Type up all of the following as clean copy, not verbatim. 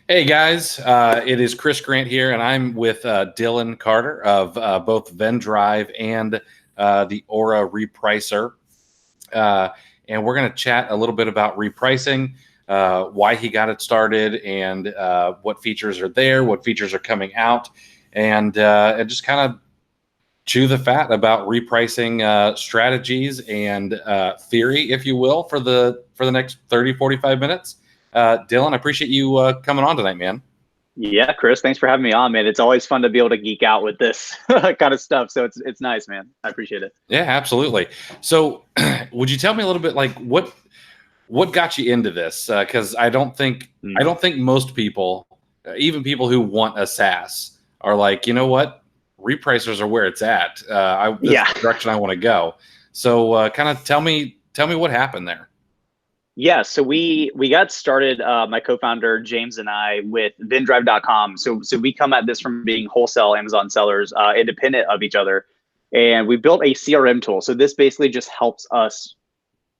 Hey guys, it is Chris Grant here, and I'm with Dillon Carter of both Vendrive and the Aura Repricer. And we're going to chat a little bit about repricing, why he got it started, and what features are there, what features are coming out, and just kind of chew the fat about repricing strategies and theory, if you will, for the next 30, 45 minutes. Dillon, I appreciate you coming on tonight, man. Yeah, Chris, thanks for having me on, man. It's always fun to be able to geek out with this kind of stuff. So it's nice, man. I appreciate it. Yeah, absolutely. So, would you tell me a little bit, like what got you into this? Because I don't think most people, even people who want a SaaS, are like, you know what, repricers are where it's at. This is the direction I want to go. So, kind of tell me what happened there. Yeah, so we got started, my co-founder James and I, with Vendrive.com. So we come at this from being wholesale Amazon sellers, independent of each other, and we built a CRM tool. So this basically just helps us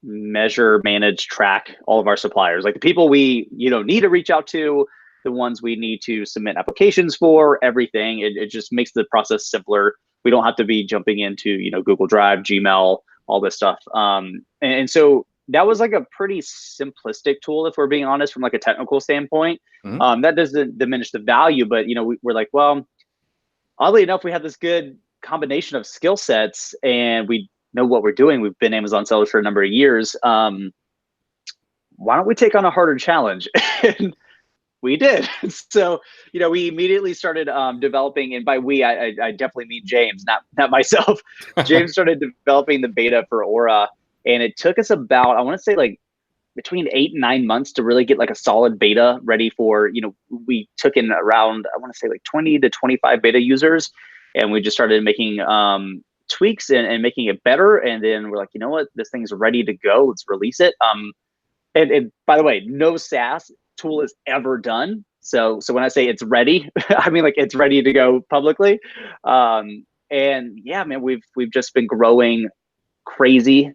measure, manage, track all of our suppliers, like the people we need to reach out to, the ones we need to submit applications for, everything. It just makes the process simpler. We don't have to be jumping into Google Drive, Gmail, all this stuff. And so that was like a pretty simplistic tool, if we're being honest, from like a technical standpoint. That doesn't diminish the value, but we're like, well, oddly enough, we have this good combination of skill sets and we know what we're doing. We've been Amazon sellers for a number of years. Why don't we take on a harder challenge? And we did. So, we immediately started developing, and by we, I definitely mean James, not myself. James started developing the beta for Aura. And it took us about, I want to say like between 8 and 9 months to really get like a solid beta ready for, we took in around, I want to say like 20 to 25 beta users. And we just started making tweaks and making it better. And then we're like, you know what, this thing's ready to go. Let's release it. And by the way, no SaaS tool is ever done. So when I say it's ready, I mean like it's ready to go publicly. And yeah, man, we've just been growing crazy.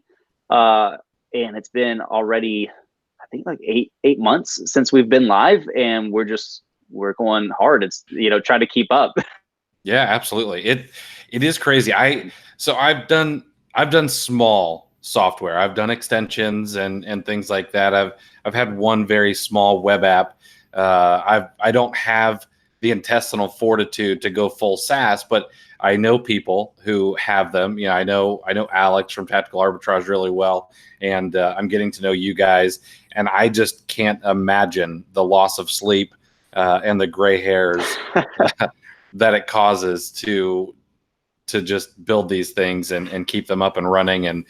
And it's been already, I think like eight months since we've been live, and we're going hard. It's, trying to keep up. Yeah, absolutely. It is crazy. I've done small software. I've done extensions and things like that. I've had one very small web app. I don't have the intestinal fortitude to go full SaaS, but I know people who have them. I know Alex from Tactical Arbitrage really well, and I'm getting to know you guys, and I just can't imagine the loss of sleep and the gray hairs that it causes to just build these things and keep them up and running and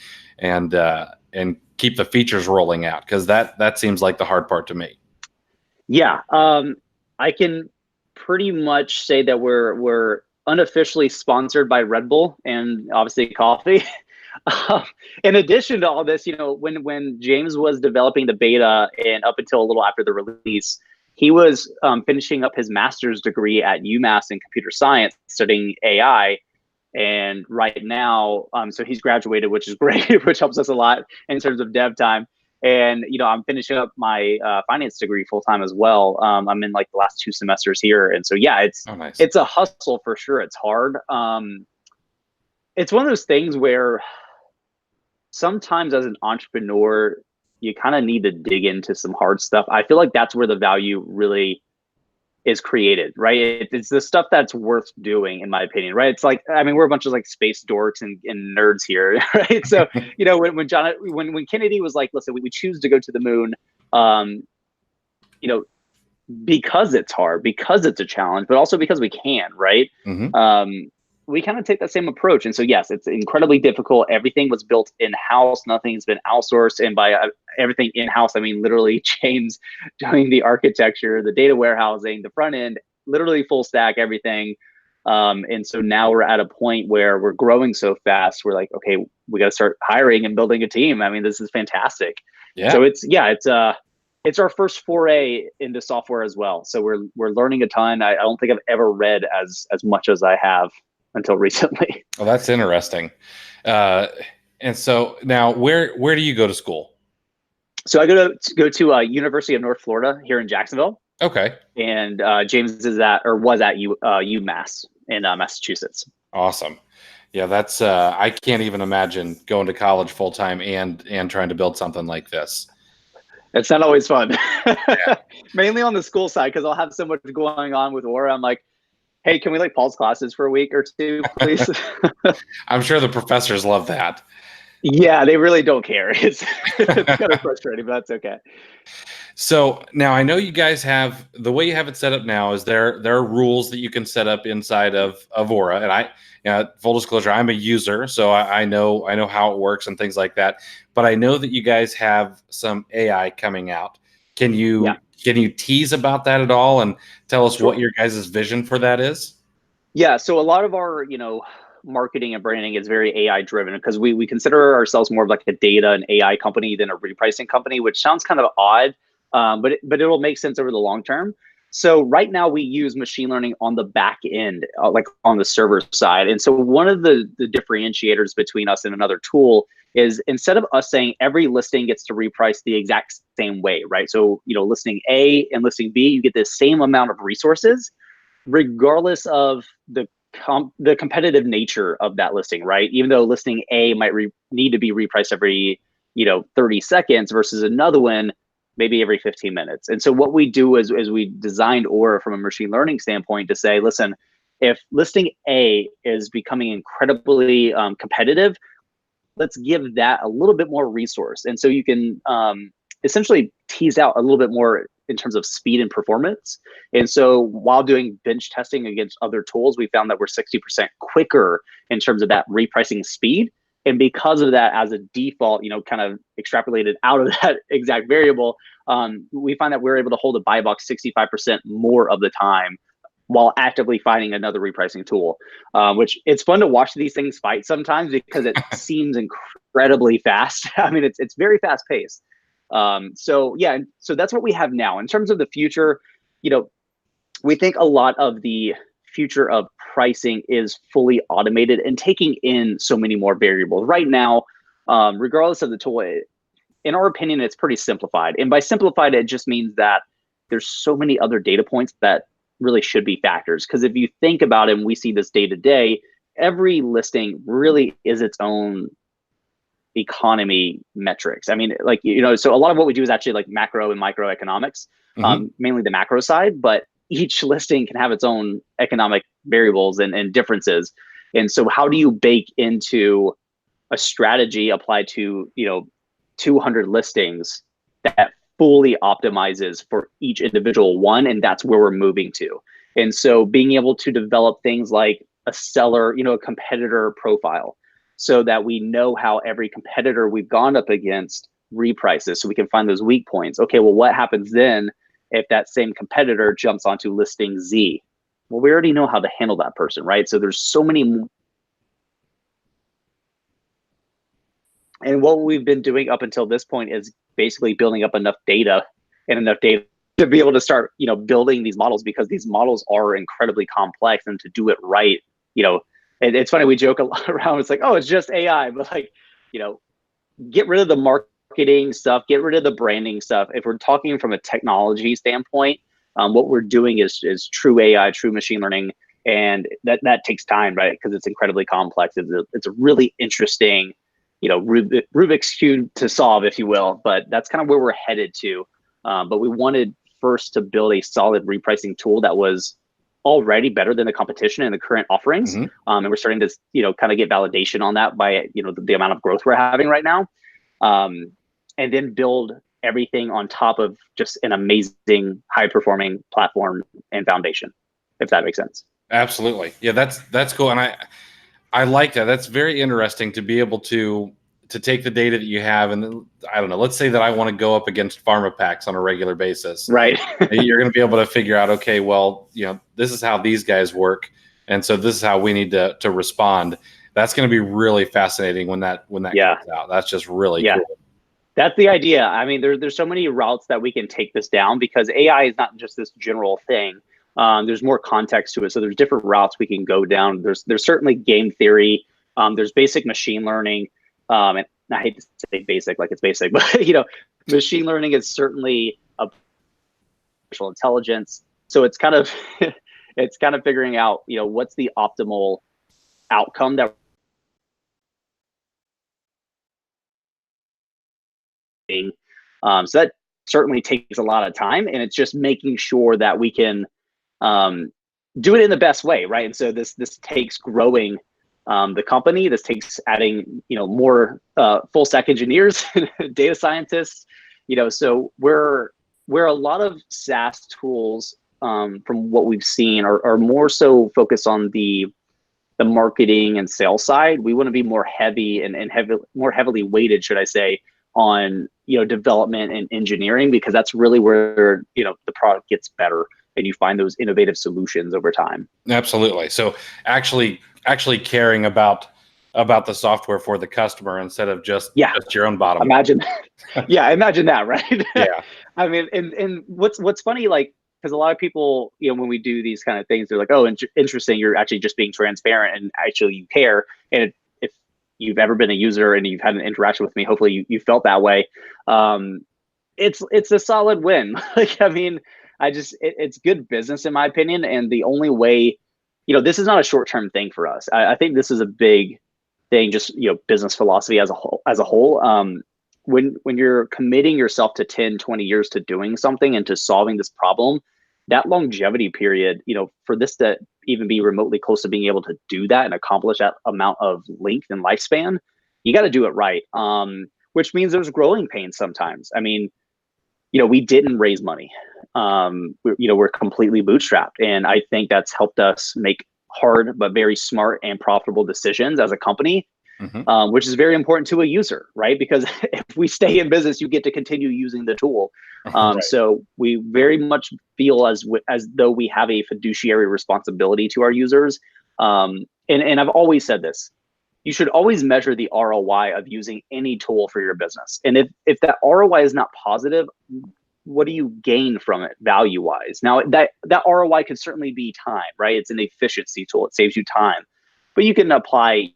keep the features rolling out, because that seems like the hard part to me. Yeah, I can pretty much say that we're unofficially sponsored by Red Bull and obviously coffee. In addition to all this, when James was developing the beta and up until a little after the release, he was finishing up his master's degree at UMass in computer science, studying AI. And right now, so he's graduated, which is great, which helps us a lot in terms of dev time. And, I'm finishing up my finance degree full time as well. I'm in like the last 2 semesters here. And so, yeah, nice. It's a hustle for sure. It's hard. It's one of those things where sometimes as an entrepreneur, you kind of need to dig into some hard stuff. I feel like that's where the value really is created, right? It's the stuff that's worth doing, in my opinion, right? It's like, I mean, we're a bunch of like space dorks and nerds here, right? So, when Kennedy was like, listen, we choose to go to the moon, because it's hard, because it's a challenge, but also because we can, right? We kind of take that same approach. And so, yes, it's incredibly difficult. Everything was built in-house. Nothing's been outsourced. And by everything in-house, I mean, literally James doing the architecture, the data warehousing, the front end, literally full stack, everything. And so now we're at a point where we're growing so fast. We're like, okay, we got to start hiring and building a team. I mean, this is fantastic. Yeah. So it's our first foray into software as well. So we're learning a ton. I don't think I've ever read as much as I have until recently. Well, that's interesting. And so now, where do you go to school? So I go to University of North Florida here in Jacksonville. Okay. And James is at, or was at UMass in Massachusetts. Awesome. Yeah, that's I can't even imagine going to college full time and trying to build something like this. It's not always fun. Yeah. Mainly on the school side, because I'll have so much going on with Aura. I'm like, hey, can we like pause classes for a week or two, please? I'm sure the professors love that. Yeah, they really don't care. It's kind of frustrating, but that's okay. So now I know you guys have the way you have it set up now is there are rules that you can set up inside of Aura, and full disclosure, I'm a user, so I know how it works and things like that. But I know that you guys have some AI coming out. Can you tease about that at all and tell us what your guys' vision for that is? Yeah, so a lot of our marketing and branding is very AI driven because we consider ourselves more of like a data and AI company than a repricing company, which sounds kind of odd, but it will make sense over the long term. So right now we use machine learning on the back end, like on the server side. And so one of the differentiators between us and another tool is instead of us saying every listing gets to reprice the exact same way, right? So, listing A and listing B, you get the same amount of resources, regardless of the competitive nature of that listing, right? Even though listing A might need to be repriced every 30 seconds versus another one maybe every 15 minutes. And so what we do is we designed Aura from a machine learning standpoint to say, listen, if listing A is becoming incredibly competitive, let's give that a little bit more resource. And so you can essentially tease out a little bit more in terms of speed and performance. And so while doing bench testing against other tools, we found that we're 60% quicker in terms of that repricing speed. And because of that, as a default, kind of extrapolated out of that exact variable, we find that we're able to hold a buy box 65% more of the time while actively finding another repricing tool, which it's fun to watch these things fight sometimes because it seems incredibly fast. I mean, it's very fast paced. So that's what we have now. In terms of the future, we think a lot of the future of pricing is fully automated and taking in so many more variables. Right now, regardless of the tool, in our opinion, it's pretty simplified. And by simplified, it just means that there's so many other data points that really should be factors. Because if you think about it, and we see this day to day, every listing really is its own economy metrics. I mean, so a lot of what we do is actually like macro and microeconomics, mainly the macro side, but each listing can have its own economic variables and differences. And so how do you bake into a strategy applied to, 200 listings that fully optimizes for each individual one? And that's where we're moving to. And so being able to develop things like a seller, a competitor profile, so that we know how every competitor we've gone up against reprices, so we can find those weak points. Okay, well, what happens then if that same competitor jumps onto listing Z? Well, we already know how to handle that person, right? So there's so many. And what we've been doing up until this point is basically building up enough data to be able to start, building these models, because these models are incredibly complex, and to do it right, it's funny, we joke a lot around. It's like, oh, it's just AI, but get rid of the marketing stuff, get rid of the branding stuff. If we're talking from a technology standpoint, what we're doing is true AI, true machine learning, and that takes time, right? Because it's incredibly complex. It's a really interesting, Rubik's Cube to solve, if you will. But that's kind of where we're headed to. But we wanted first to build a solid repricing tool that was already better than the competition and the current offerings. And we're starting to, kind of get validation on that by, the amount of growth we're having right now. And then build everything on top of just an amazing high performing platform and foundation, if that makes sense. Absolutely. Yeah, that's cool. And I like that. That's very interesting to be able to take the data that you have, and then, I don't know, let's say that I want to go up against pharma packs on a regular basis. Right. You're going to be able to figure out, okay, well, this is how these guys work, and so this is how we need to respond. That's going to be really fascinating when that comes out. That's just really cool. That's the idea. I mean, there's so many routes that we can take this down, because AI is not just this general thing. There's more context to it. So there's different routes we can go down. There's certainly game theory. There's basic machine learning. And I hate to say basic like it's basic, but machine learning is certainly a artificial intelligence. So it's kind of it's kind of figuring out, what's the optimal outcome that so that certainly takes a lot of time, and it's just making sure that we can do it in the best way, right? And so this takes growing the company. This takes adding more full stack engineers, data scientists. So where a lot of SaaS tools, from what we've seen, are more so focused on the marketing and sales side. We want to be more heavy and more heavily weighted, should I say, on development and engineering, because that's really where the product gets better and you find those innovative solutions over time. Absolutely. So actually caring about the software for the customer instead of just your own bottom line. Imagine that, right? Yeah. I mean, and what's funny, like, because a lot of people, when we do these kind of things, they're like, oh, interesting, you're actually just being transparent and actually you care. And if you've ever been a user and you've had an interaction with me, hopefully you felt that way. It's a solid win. Like, I mean, it's good business in my opinion. And the only way, this is not a short-term thing for us. I think this is a big thing, just, business philosophy as a whole. When you're committing yourself to 10, 20 years to doing something and to solving this problem, that longevity period, for this to even be remotely close to being able to do that and accomplish that amount of length and lifespan, you got to do it right. Which means there's growing pains sometimes. I mean, we didn't raise money. We're completely bootstrapped. And I think that's helped us make hard, but very smart and profitable decisions as a company. Mm-hmm. Which is very important to a user, right? Because if we stay in business, you get to continue using the tool. Right. So we very much feel as though we have a fiduciary responsibility to our users. And I've always said this: you should always measure the ROI of using any tool for your business. And if that ROI is not positive, what do you gain from it value-wise? Now that ROI can certainly be time, right? It's an efficiency tool; it saves you time, but you can apply,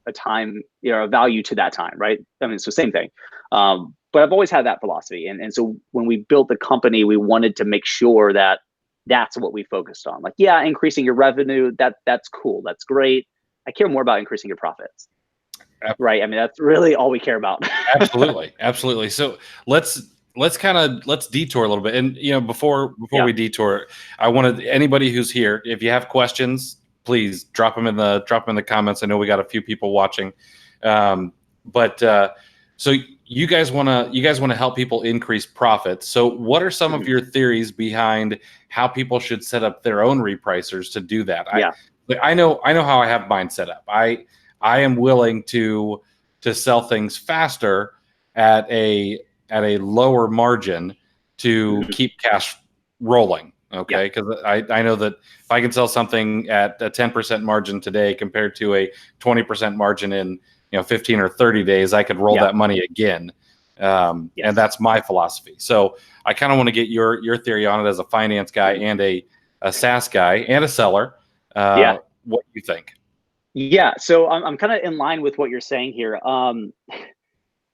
a time, a value to that time, right? I mean, it's the same thing. But I've always had that philosophy. And so when we built the company, we wanted to make sure that that's what we focused on. Like, yeah, increasing your revenue, that's cool. That's great. I care more about increasing your profits. Right. I mean, that's really all we care about. Absolutely. Absolutely. So let's detour a little bit. And, before we detour, I wanted anybody who's here, if you have questions, please drop them in the comments. I know we got a few people watching, so you guys want to help people increase profits. So what are some of your theories behind how people should set up their own repricers to do that? I know how I have mine set up. I am willing to sell things faster at a lower margin to keep cash rolling. Okay, because I know that if I can sell something at a 10% margin today compared to a 20% margin in 15 or 30 days, I could roll that money again. And that's my philosophy. So I kind of want to get your theory on it as a finance guy and a SaaS guy and a seller. What do you think? Yeah, so I'm kind of in line with what you're saying here.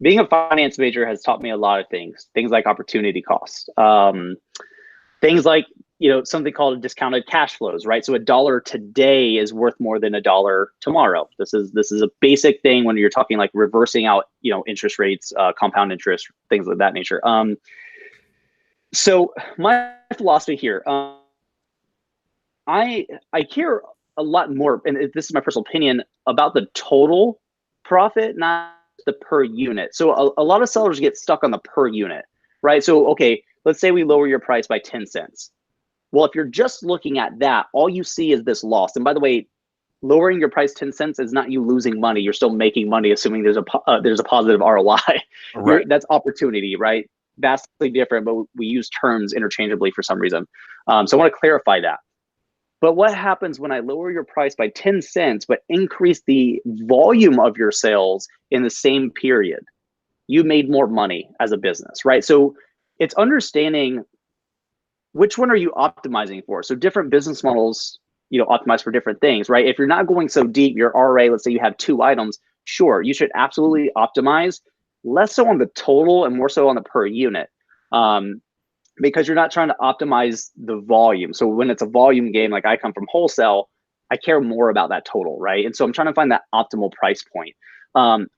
Being a finance major has taught me a lot of things like opportunity cost, things like something called discounted cash flows, right? So $1 today is worth more than $1 tomorrow. This is a basic thing when you're talking like reversing out, interest rates, compound interest, things of that nature. So my philosophy here, I care a lot more, and this is my personal opinion, about the total profit, not the per unit. So a lot of sellers get stuck on the per unit, right? So, okay, let's say we lower your price by 10 cents. Well, if you're just looking at that, all you see is this loss. And by the way, lowering your price 10 cents is not you losing money. You're still making money, assuming there's a positive ROI. Right. That's opportunity, right? Vastly different, but we use terms interchangeably for some reason. So I want to clarify that. But what happens when I lower your price by 10 cents, but increase the volume of your sales in the same period? You made more money as a business, right? So it's understanding which one are you optimizing for? So different business models, optimize for different things, right? If you're not going so deep, your RA, let's say you have 2 items, sure, you should absolutely optimize, less so on the total and more so on the per unit. because you're not trying to optimize the volume. So when it's a volume game, like I come from wholesale, I care more about that total, right? And so I'm trying to find that optimal price point.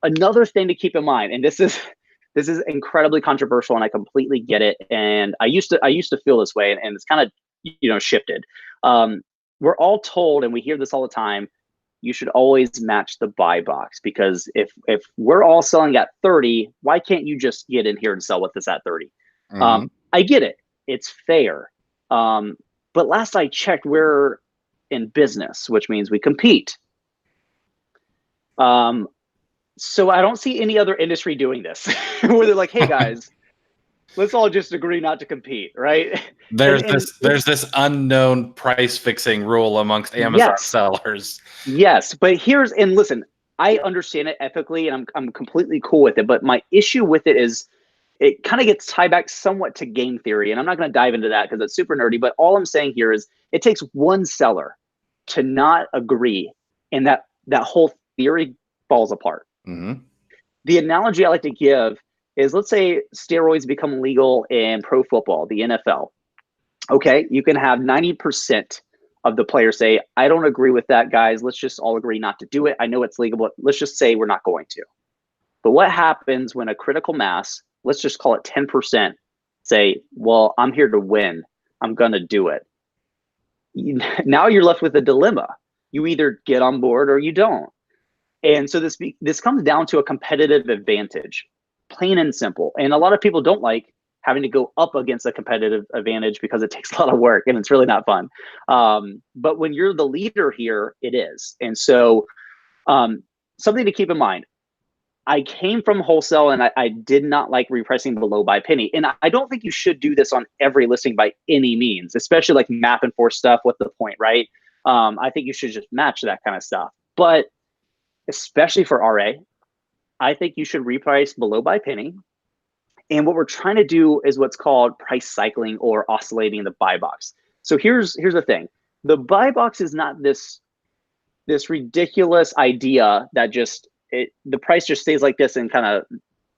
Another thing to keep in mind, and this is incredibly controversial, and I completely get it. And I used to feel this way, and it's kind of shifted. We're all told, and we hear this all the time, you should always match the buy box, because if we're all selling at 30, why can't you just get in here and sell with us at 30? I get it. It's fair. But last I checked, we're in business, which means we compete. So I don't see any other industry doing this where they're like, hey guys, let's all just agree not to compete, right? There's this unknown price fixing rule amongst Amazon sellers. Yes, but listen, I understand it ethically, and I'm completely cool with it. But my issue with it is it kind of gets tied back somewhat to game theory, and I'm not going to dive into that because it's super nerdy. But all I'm saying here is it takes one seller to not agree, and that whole theory falls apart. The analogy I like to give is, let's say steroids become legal in pro football, the NFL. Okay, you can have 90% of the players say, I don't agree with that, guys. Let's just all agree not to do it. I know it's legal, but let's just say we're not going to. But what happens when a critical mass, let's just call it 10%, say, well, I'm here to win, I'm going to do it. Now you're left with a dilemma. You either get on board or you don't. And so this comes down to a competitive advantage, plain and simple. And a lot of people don't like having to go up against a competitive advantage because it takes a lot of work and it's really not fun. But when you're the leader here, it is. And so something to keep in mind, I came from wholesale, and I did not like repricing below by penny. And I don't think you should do this on every listing by any means, especially like map and force stuff. What's the point, right? I think you should just match that kind of stuff. But especially for RA, I think you should reprice below by penny. And what we're trying to do is what's called price cycling or oscillating the buy box. So here's the thing. The buy box is not this ridiculous idea that the price just stays like this and kind of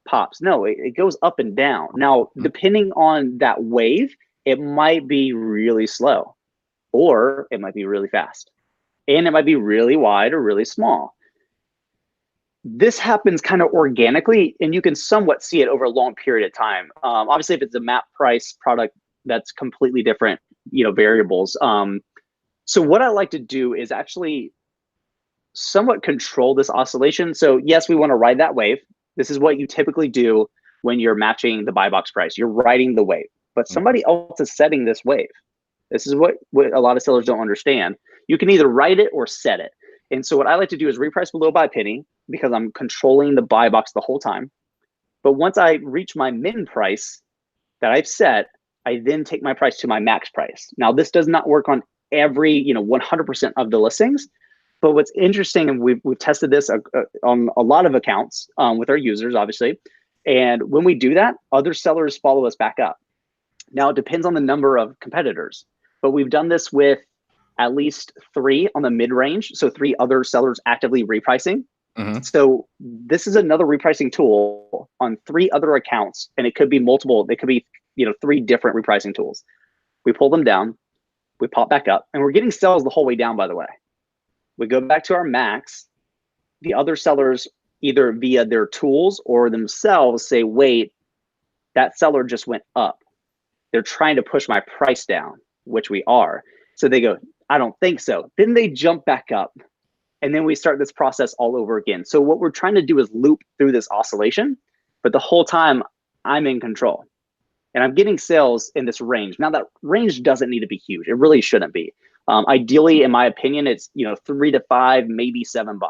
pops. No, it goes up and down. Now, depending on that wave, it might be really slow, or it might be really fast, and it might be really wide or really small. This happens kind of organically, and you can somewhat see it over a long period of time. Obviously, if it's a map price product, that's completely different, variables. So what I like to do is actually somewhat control this oscillation. So yes, we want to ride that wave. This is what you typically do when you're matching the buy box price. You're riding the wave, but somebody else is setting this wave. This is what a lot of sellers don't understand. You can either ride it or set it. And so what I like to do is reprice below by penny, because I'm controlling the buy box the whole time. But once I reach my min price that I've set, I then take my price to my max price. Now, this does not work on every 100% of the listings. But what's interesting, and we've tested this on a lot of accounts with our users, obviously. And when we do that, other sellers follow us back up. Now, it depends on the number of competitors, but we've done this with at least 3 on the mid-range. So 3 other sellers actively repricing. So this is another repricing tool on 3 other accounts, and it could be multiple. It could be 3 different repricing tools. We pull them down, we pop back up, and we're getting sales the whole way down, by the way. We go back to our max. The other sellers, either via their tools or themselves, say, wait, that seller just went up. They're trying to push my price down, which we are. So they go, I don't think so. Then they jump back up. And then we start this process all over again. So what we're trying to do is loop through this oscillation, but the whole time I'm in control. And I'm getting sales in this range. Now, that range doesn't need to be huge. It really shouldn't be. Ideally, in my opinion, it's $3 to $5, maybe $7.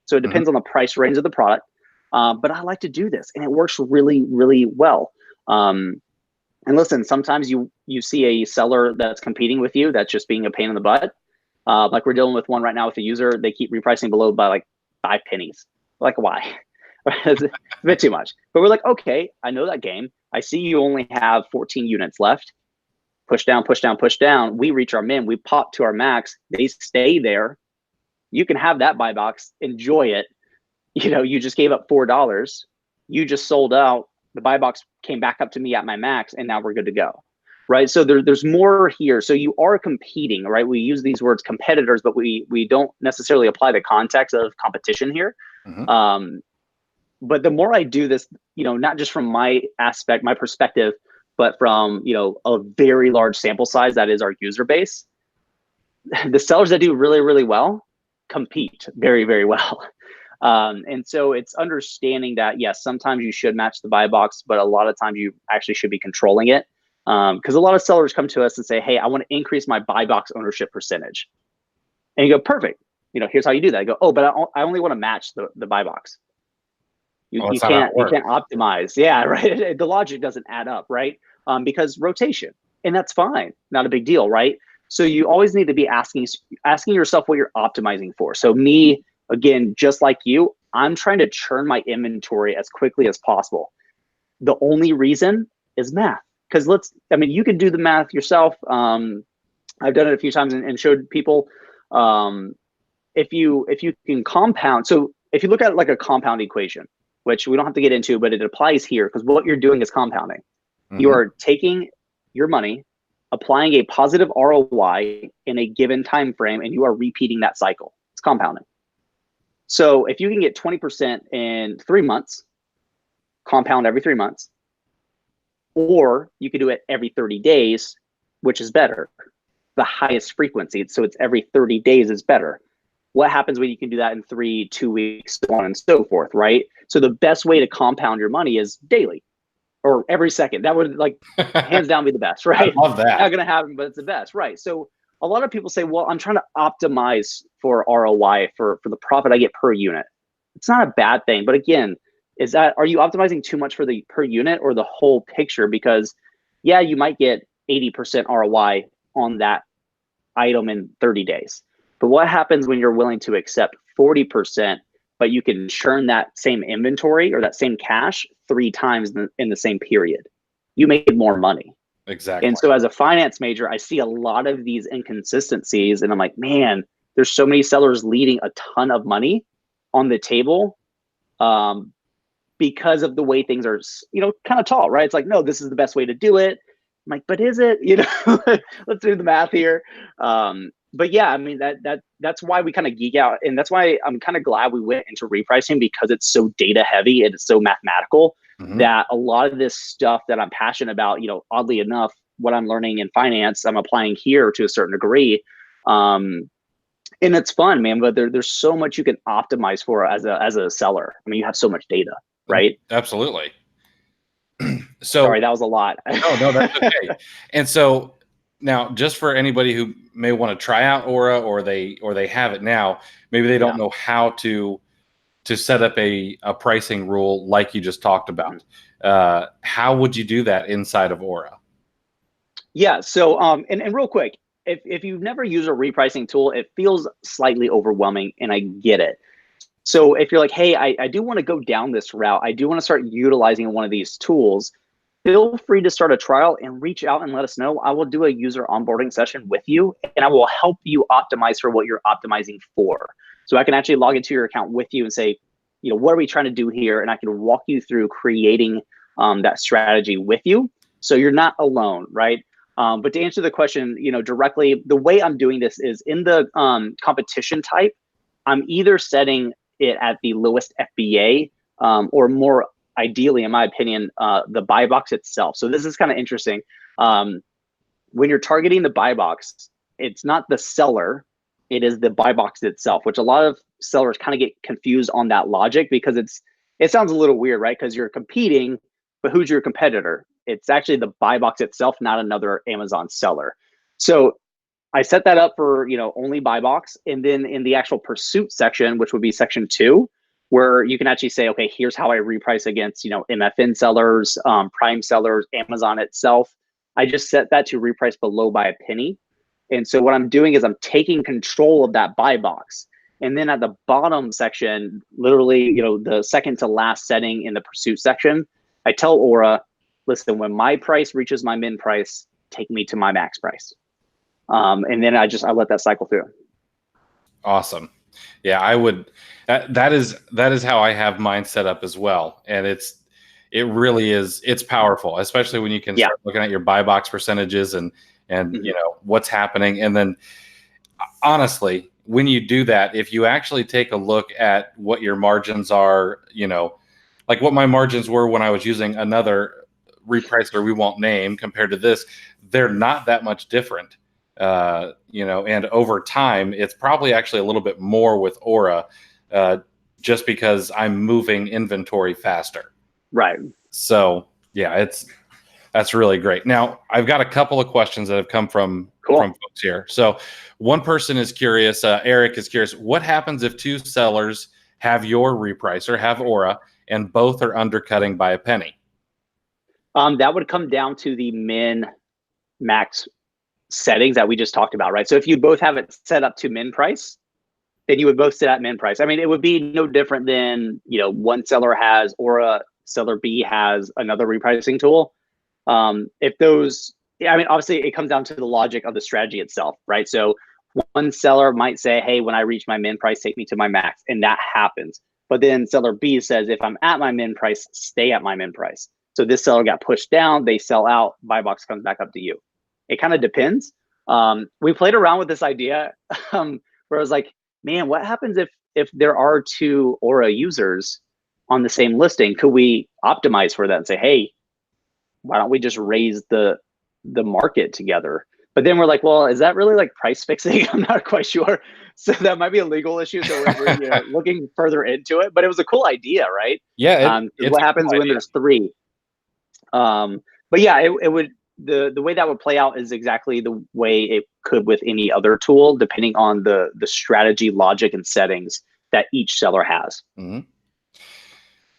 So it depends on the price range of the product. But I like to do this, and it works really, really well. And listen, sometimes you see a seller that's competing with you that's just being a pain in the butt. Like we're dealing with one right now with a user. They keep repricing below by like 5 pennies. Like, why? It's a bit too much. But we're like, okay, I know that game. I see you only have 14 units left. Push down, push down, push down. We reach our min. We pop to our max. They stay there. You can have that buy box. Enjoy it. You just gave up $4. You just sold out. The buy box came back up to me at my max, and now we're good to go. right? So there's more here. So you are competing, right? We use these words competitors, but we don't necessarily apply the context of competition here. Mm-hmm. But the more I do this, not just from my aspect, my perspective, but from, a very large sample size that is our user base, the sellers that do really, really well compete very, very well. And so it's understanding that, yes, sometimes you should match the buy box, but a lot of times you actually should be controlling it. Because a lot of sellers come to us and say, hey, I want to increase my buy box ownership percentage. And you go, perfect. Here's how you do that. I go, oh, but I only want to match the buy box. You can't optimize. Yeah, right. The logic doesn't add up, right? Because rotation, and that's fine, not a big deal, right? So you always need to be asking yourself what you're optimizing for. So me, again, just like you, I'm trying to churn my inventory as quickly as possible. The only reason is math, because you can do the math yourself. I've done it a few times and showed people. If you can compound, so if you look at like a compound equation, which we don't have to get into, but it applies here because what you're doing is compounding. Mm-hmm. You are taking your money, applying a positive ROI in a given time frame, and you are repeating that cycle. It's compounding. So if you can get 20% in 3 months, compound every 3 months, or you could do it every 30 days, which is better, the highest frequency. So it's every 30 days is better. What happens when you can do that in 3, 2 weeks, so on and so forth, right? So the best way to compound your money is daily or every second. That would hands down be the best, right? I love that. Not going to happen, but it's the best, right? So a lot of people say, well, I'm trying to optimize for ROI for the profit I get per unit. It's not a bad thing. But again, are you optimizing too much for the per unit or the whole picture? Because yeah, you might get 80% ROI on that item in 30 days. But what happens when you're willing to accept 40%, but you can churn that same inventory or that same cash 3 times in the same period? You made more money. Exactly. And so as a finance major, I see a lot of these inconsistencies and I'm like, man, there's so many sellers leaving a ton of money on the table because of the way things are, kind of tall, right? It's like, no, this is the best way to do it. I'm like, but is it? Let's do the math here. But yeah, that's why we kind of geek out. And that's why I'm kind of glad we went into repricing, because it's so data heavy and it's so mathematical. Mm-hmm. That a lot of this stuff that I'm passionate about, oddly enough, what I'm learning in finance, I'm applying here to a certain degree. And it's fun, man, but there's so much you can optimize for as a seller. You have so much data, right? Absolutely. So sorry, that was a lot. No, that's okay. And so now, just for anybody who may want to try out Aura, or they have it now, maybe they don't know how to set up a pricing rule like you just talked about. How would you do that inside of Aura? Yeah. So and real quick, if you've never used a repricing tool, it feels slightly overwhelming, and I get it. So if you're like, hey, I do want to go down this route, I do want to start utilizing one of these tools, feel free to start a trial and reach out and let us know. I will do a user onboarding session with you, and I will help you optimize for what you're optimizing for. So I can actually log into your account with you and say, what are we trying to do here? And I can walk you through creating that strategy with you. So you're not alone, right? But to answer the question, directly, the way I'm doing this is in the competition type, I'm either setting it at the lowest FBA or more ideally, in my opinion, the buy box itself. So this is kind of interesting. When you're targeting the buy box, it's not the seller, it is the buy box itself, which a lot of sellers kind of get confused on that logic, because it sounds a little weird, right? Because you're competing, but who's your competitor? It's actually the buy box itself, not another Amazon seller. So I set that up for, only buy box. And then in the actual pursuit section, which would be section 2, where you can actually say, okay, here's how I reprice against, MFN sellers, Prime sellers, Amazon itself. I just set that to reprice below by a penny. And so what I'm doing is I'm taking control of that buy box. And then at the bottom section, literally, the second to last setting in the pursuit section, I tell Aura, listen, when my price reaches my min price, take me to my max price. And then I let that cycle through. Awesome. Yeah, I would. That is how I have mine set up as well. And it's it really is. It's powerful, especially when you can start looking at your buy box percentages and you know what's happening. And then honestly, when you do that, if you actually take a look at what your margins are, you know, like what my margins were when I was using another repricer we won't name compared to this, they're not that much different. You know, and over time, it's probably actually a little bit more with Aura, just because I'm moving inventory faster. Right. So yeah, that's really great. Now I've got a couple of questions that have come from folks here. So one person is curious, Eric is curious, what happens if two sellers have your repricer, have Aura, and both are undercutting by a penny? That would come down to the min max settings that we just talked about, right? So if you both have it set up to min price, then you would both sit at min price. I mean, it would be no different than, you know, one seller has Aura, seller B has another repricing tool. If those, I mean, obviously it comes down to the logic of the strategy itself, right? So one seller might say, hey, when I reach my min price, take me to my max, and that happens. But then seller B says, if I'm at my min price, stay at my min price. So this seller got pushed down, they sell out, buy box comes back up to you. It kind of depends. We played around with this idea where I was like, man, what happens if there are two Aura users on the same listing? Could we optimize for that and say, hey, why don't we just raise the market together? But then we're like, well, is that really like price fixing? I'm not quite sure. So that might be a legal issue. So we're you know, looking further into it. But it was a cool idea, right? Yeah. What happens when there's three? But yeah, it would. The way that would play out is exactly the way it could with any other tool, depending on the strategy, logic, and settings that each seller has. Mm-hmm.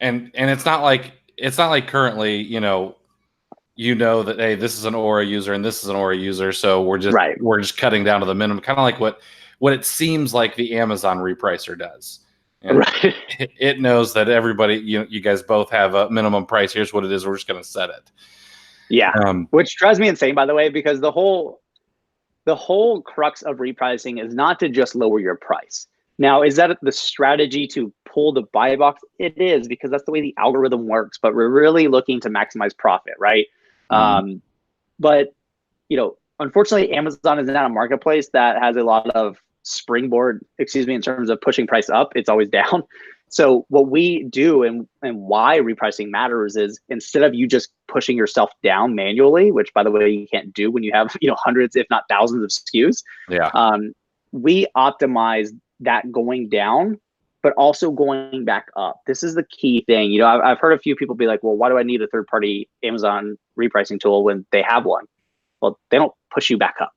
And it's not like currently, you know that, hey, this is an Aura user and this is an Aura user, so we're just cutting down to the minimum, kind of like what it seems like the Amazon repricer does. And right. It knows that everybody, you guys both have a minimum price. Here's what it is. We're just going to set it. Yeah, which drives me insane, by the way, because the whole crux of repricing is not to just lower your price. Now, is that the strategy to pull the buy box? It is, because that's the way the algorithm works, but we're really looking to maximize profit, right? But, you know, unfortunately, Amazon is not a marketplace that has a lot of springboard, in terms of pushing price up. It's always down. So what we do and why repricing matters is, instead of you just pushing yourself down manually, which, by the way, you can't do when you have, you know, hundreds, if not thousands of SKUs. Yeah. We optimize that going down, but also going back up. This is the key thing. You know, I've heard a few people be like, well, why do I need a third-party Amazon repricing tool when they have one? Well, they don't push you back up.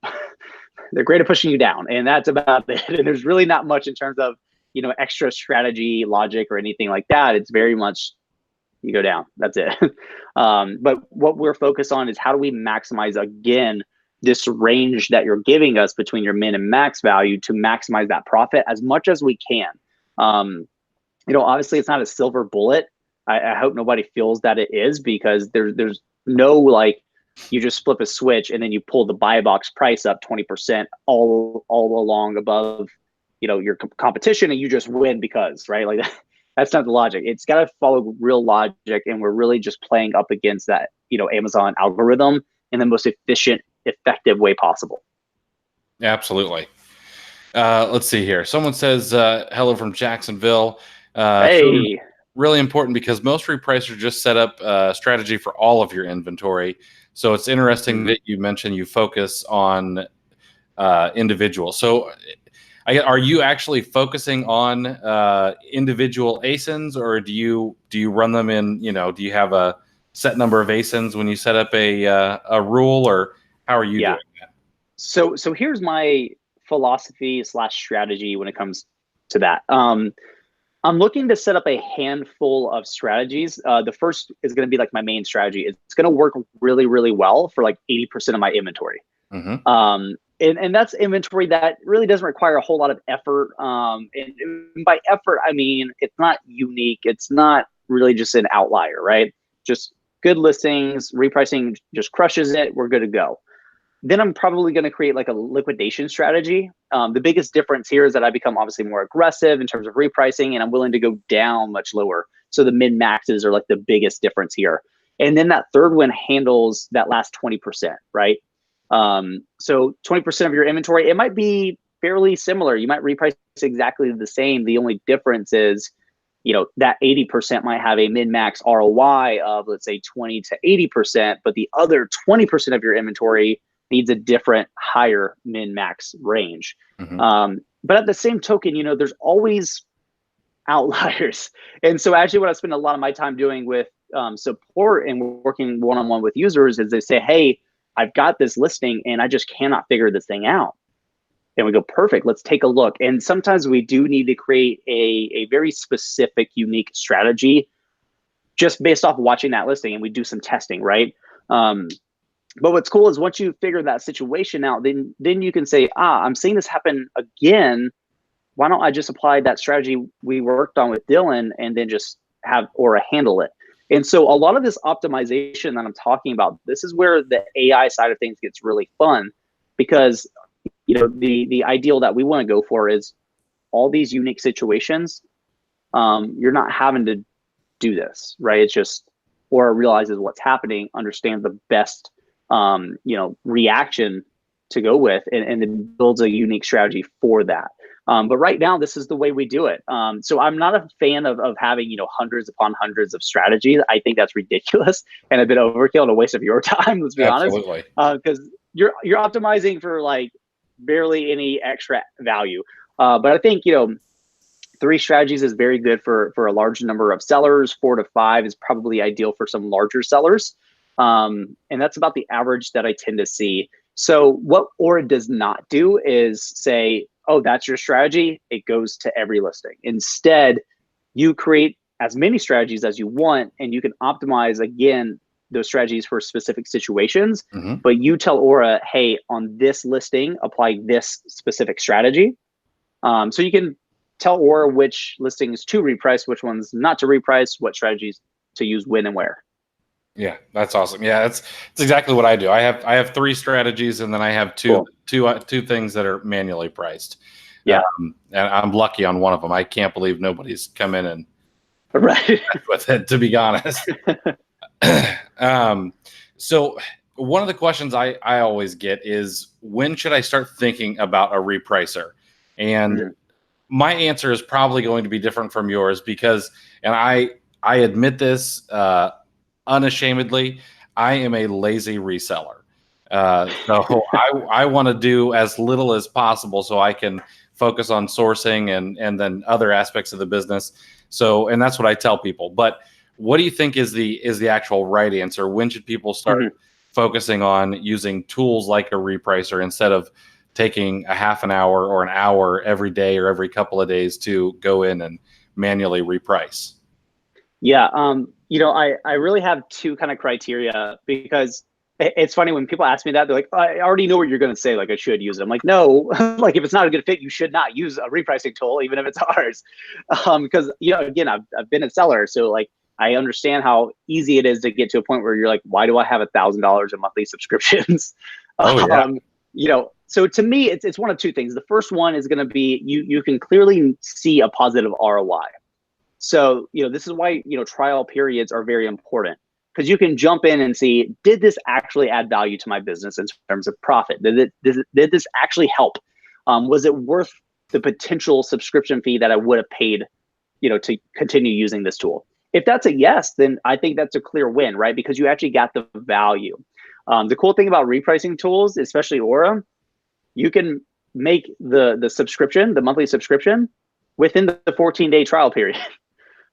They're great at pushing you down, and that's about it. And there's really not much in terms of, you know, extra strategy, logic, or anything like that. It's very much you go down. That's it. But what we're focused on is, how do we maximize, again, this range that you're giving us between your min and max value to maximize that profit as much as we can. You know, obviously it's not a silver bullet. I hope nobody feels that it is, because there's no, like, you just flip a switch and then you pull the buy box price up 20% all along above, you know, your competition, and you just win because, right? Like that's not the logic. It's got to follow real logic, and we're really just playing up against that, you know, Amazon algorithm in the most efficient, effective way possible. Absolutely. Let's see here. Someone says, hello from Jacksonville. Hey. Really important, because most repricers just set up a strategy for all of your inventory. So it's interesting that you mentioned you focus on individual. So are you actually focusing on individual ASINs, or do you run them in, you know, do you have a set number of ASINs when you set up a rule, or how are you doing that? So here's my philosophy / strategy when it comes to that. I'm looking to set up a handful of strategies. The first is going to be like my main strategy. It's going to work really, really well for like 80% of my inventory. And that's inventory that really doesn't require a whole lot of effort. And by effort, I mean, it's not unique. It's not really just an outlier, right? Just good listings, repricing just crushes it. We're good to go. Then I'm probably going to create like a liquidation strategy. The biggest difference here is that I become obviously more aggressive in terms of repricing, and I'm willing to go down much lower. So the min maxes are like the biggest difference here. And then that third one handles that last 20%, right? So 20% of your inventory, it might be fairly similar. You might reprice exactly the same. The only difference is, that 80% might have a min-max ROI of, let's say, 20 to 80%, but the other 20% of your inventory needs a different higher min-max range. But at the same token, there's always outliers. And so actually what I spend a lot of my time doing with support and working one-on-one with users is they say, hey, I've got this listing and I just cannot figure this thing out. And we go, perfect, let's take a look. And sometimes we do need to create a very specific, unique strategy just based off watching that listing, and we do some testing, right? But what's cool is once you figure that situation out, then you can say, I'm seeing this happen again. Why don't I just apply that strategy we worked on with Dillon and then just have Aura handle it? And so a lot of this optimization that I'm talking about, this is where the AI side of things gets really fun, because the ideal that we want to go for is all these unique situations. You're not having to do this, right? It's just Aura realizes what's happening, understands the best reaction to go with, and then builds a unique strategy for that. But right now, this is the way we do it. So I'm not a fan of having hundreds upon hundreds of strategies. I think that's ridiculous and a bit overkill and a waste of your time. Let's be honest, because you're optimizing for like barely any extra value. But I think 3 strategies is very good for a large number of sellers. 4 to 5 is probably ideal for some larger sellers, and that's about the average that I tend to see. So what Aura does not do is say, oh, that's your strategy, it goes to every listing. Instead, you create as many strategies as you want, and you can optimize, again, those strategies for specific situations. But you tell Aura, hey, on this listing, apply this specific strategy. So you can tell Aura which listings to reprice, which ones not to reprice, what strategies to use when and where. Yeah, that's awesome. Yeah, that's exactly what I do. I have 3 strategies, and then I have two things that are manually priced. Yeah, and I'm lucky on one of them. I can't believe nobody's come in and right with it, to be honest. So one of the questions I always get is, when should I start thinking about a repricer? And my answer is probably going to be different from yours, because, and I admit this unashamedly, I am a lazy reseller. So I want to do as little as possible so I can focus on sourcing and then other aspects of the business. So, and that's what I tell people. But what do you think is the actual right answer? When should people start focusing on using tools like a repricer instead of taking a half an hour or an hour every day or every couple of days to go in and manually reprice? Yeah, I really have 2 kind of criteria, because it's funny when people ask me that, they're like, I already know what you're going to say, like I should use it. I'm like, no, like if it's not a good fit, you should not use a repricing tool, even if it's ours. Because, again, I've been a seller, so like I understand how easy it is to get to a point where you're like, why do I have $1,000 in monthly subscriptions? Oh, yeah. So to me, it's one of 2 things. The first one is going to be you can clearly see a positive ROI. So, this is why, trial periods are very important, because you can jump in and see, did this actually add value to my business in terms of profit? Did this actually help? Was it worth the potential subscription fee that I would have paid, to continue using this tool? If that's a yes, then I think that's a clear win, right? Because you actually got the value. The cool thing about repricing tools, especially Aura, you can make the subscription, the monthly subscription, within the 14-day trial period.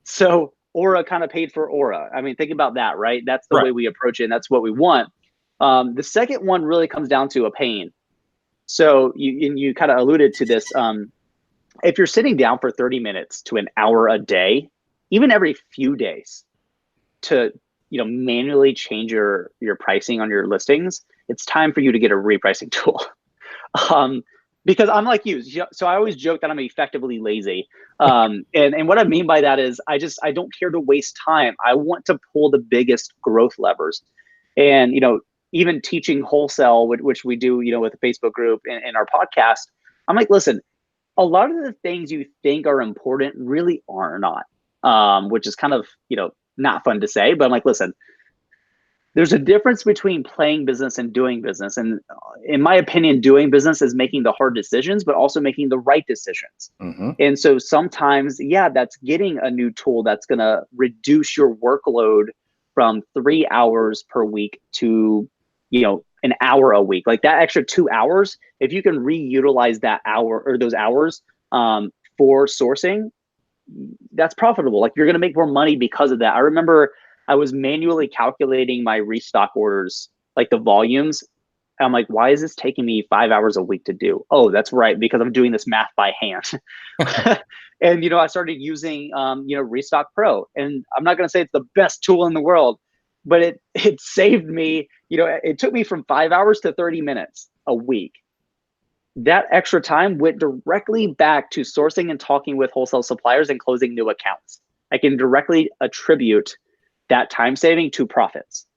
So Aura kind of paid for Aura. I mean, think about that, right? That's the way we approach it, and that's what we want. The second one really comes down to a pain. So you kind of alluded to this. If you're sitting down for 30 minutes to an hour a day, even every few days, to manually change your pricing on your listings, it's time for you to get a repricing tool. Because I'm like you, so I always joke that I'm effectively lazy. And what I mean by that is I don't care to waste time. I want to pull the biggest growth levers. And, even teaching wholesale, which we do, with the Facebook group and our podcast, I'm like, listen, a lot of the things you think are important really are not. which is kind of, not fun to say, but I'm like, listen, there's a difference between playing business and doing business. And in my opinion, doing business is making the hard decisions, but also making the right decisions. Mm-hmm. And so sometimes, that's getting a new tool that's going to reduce your workload from 3 hours per week to, an hour a week. Like that extra 2 hours, if you can reutilize that hour or those hours for sourcing, that's profitable. Like you're going to make more money because of that. I remember I was manually calculating my restock orders, like the volumes. I'm like, why is this taking me 5 hours a week to do? Oh, that's right, because I'm doing this math by hand. And, I started using, Restock Pro. And I'm not going to say it's the best tool in the world, but it saved me, it took me from 5 hours to 30 minutes a week. That extra time went directly back to sourcing and talking with wholesale suppliers and closing new accounts. I can directly attribute that time saving to profits.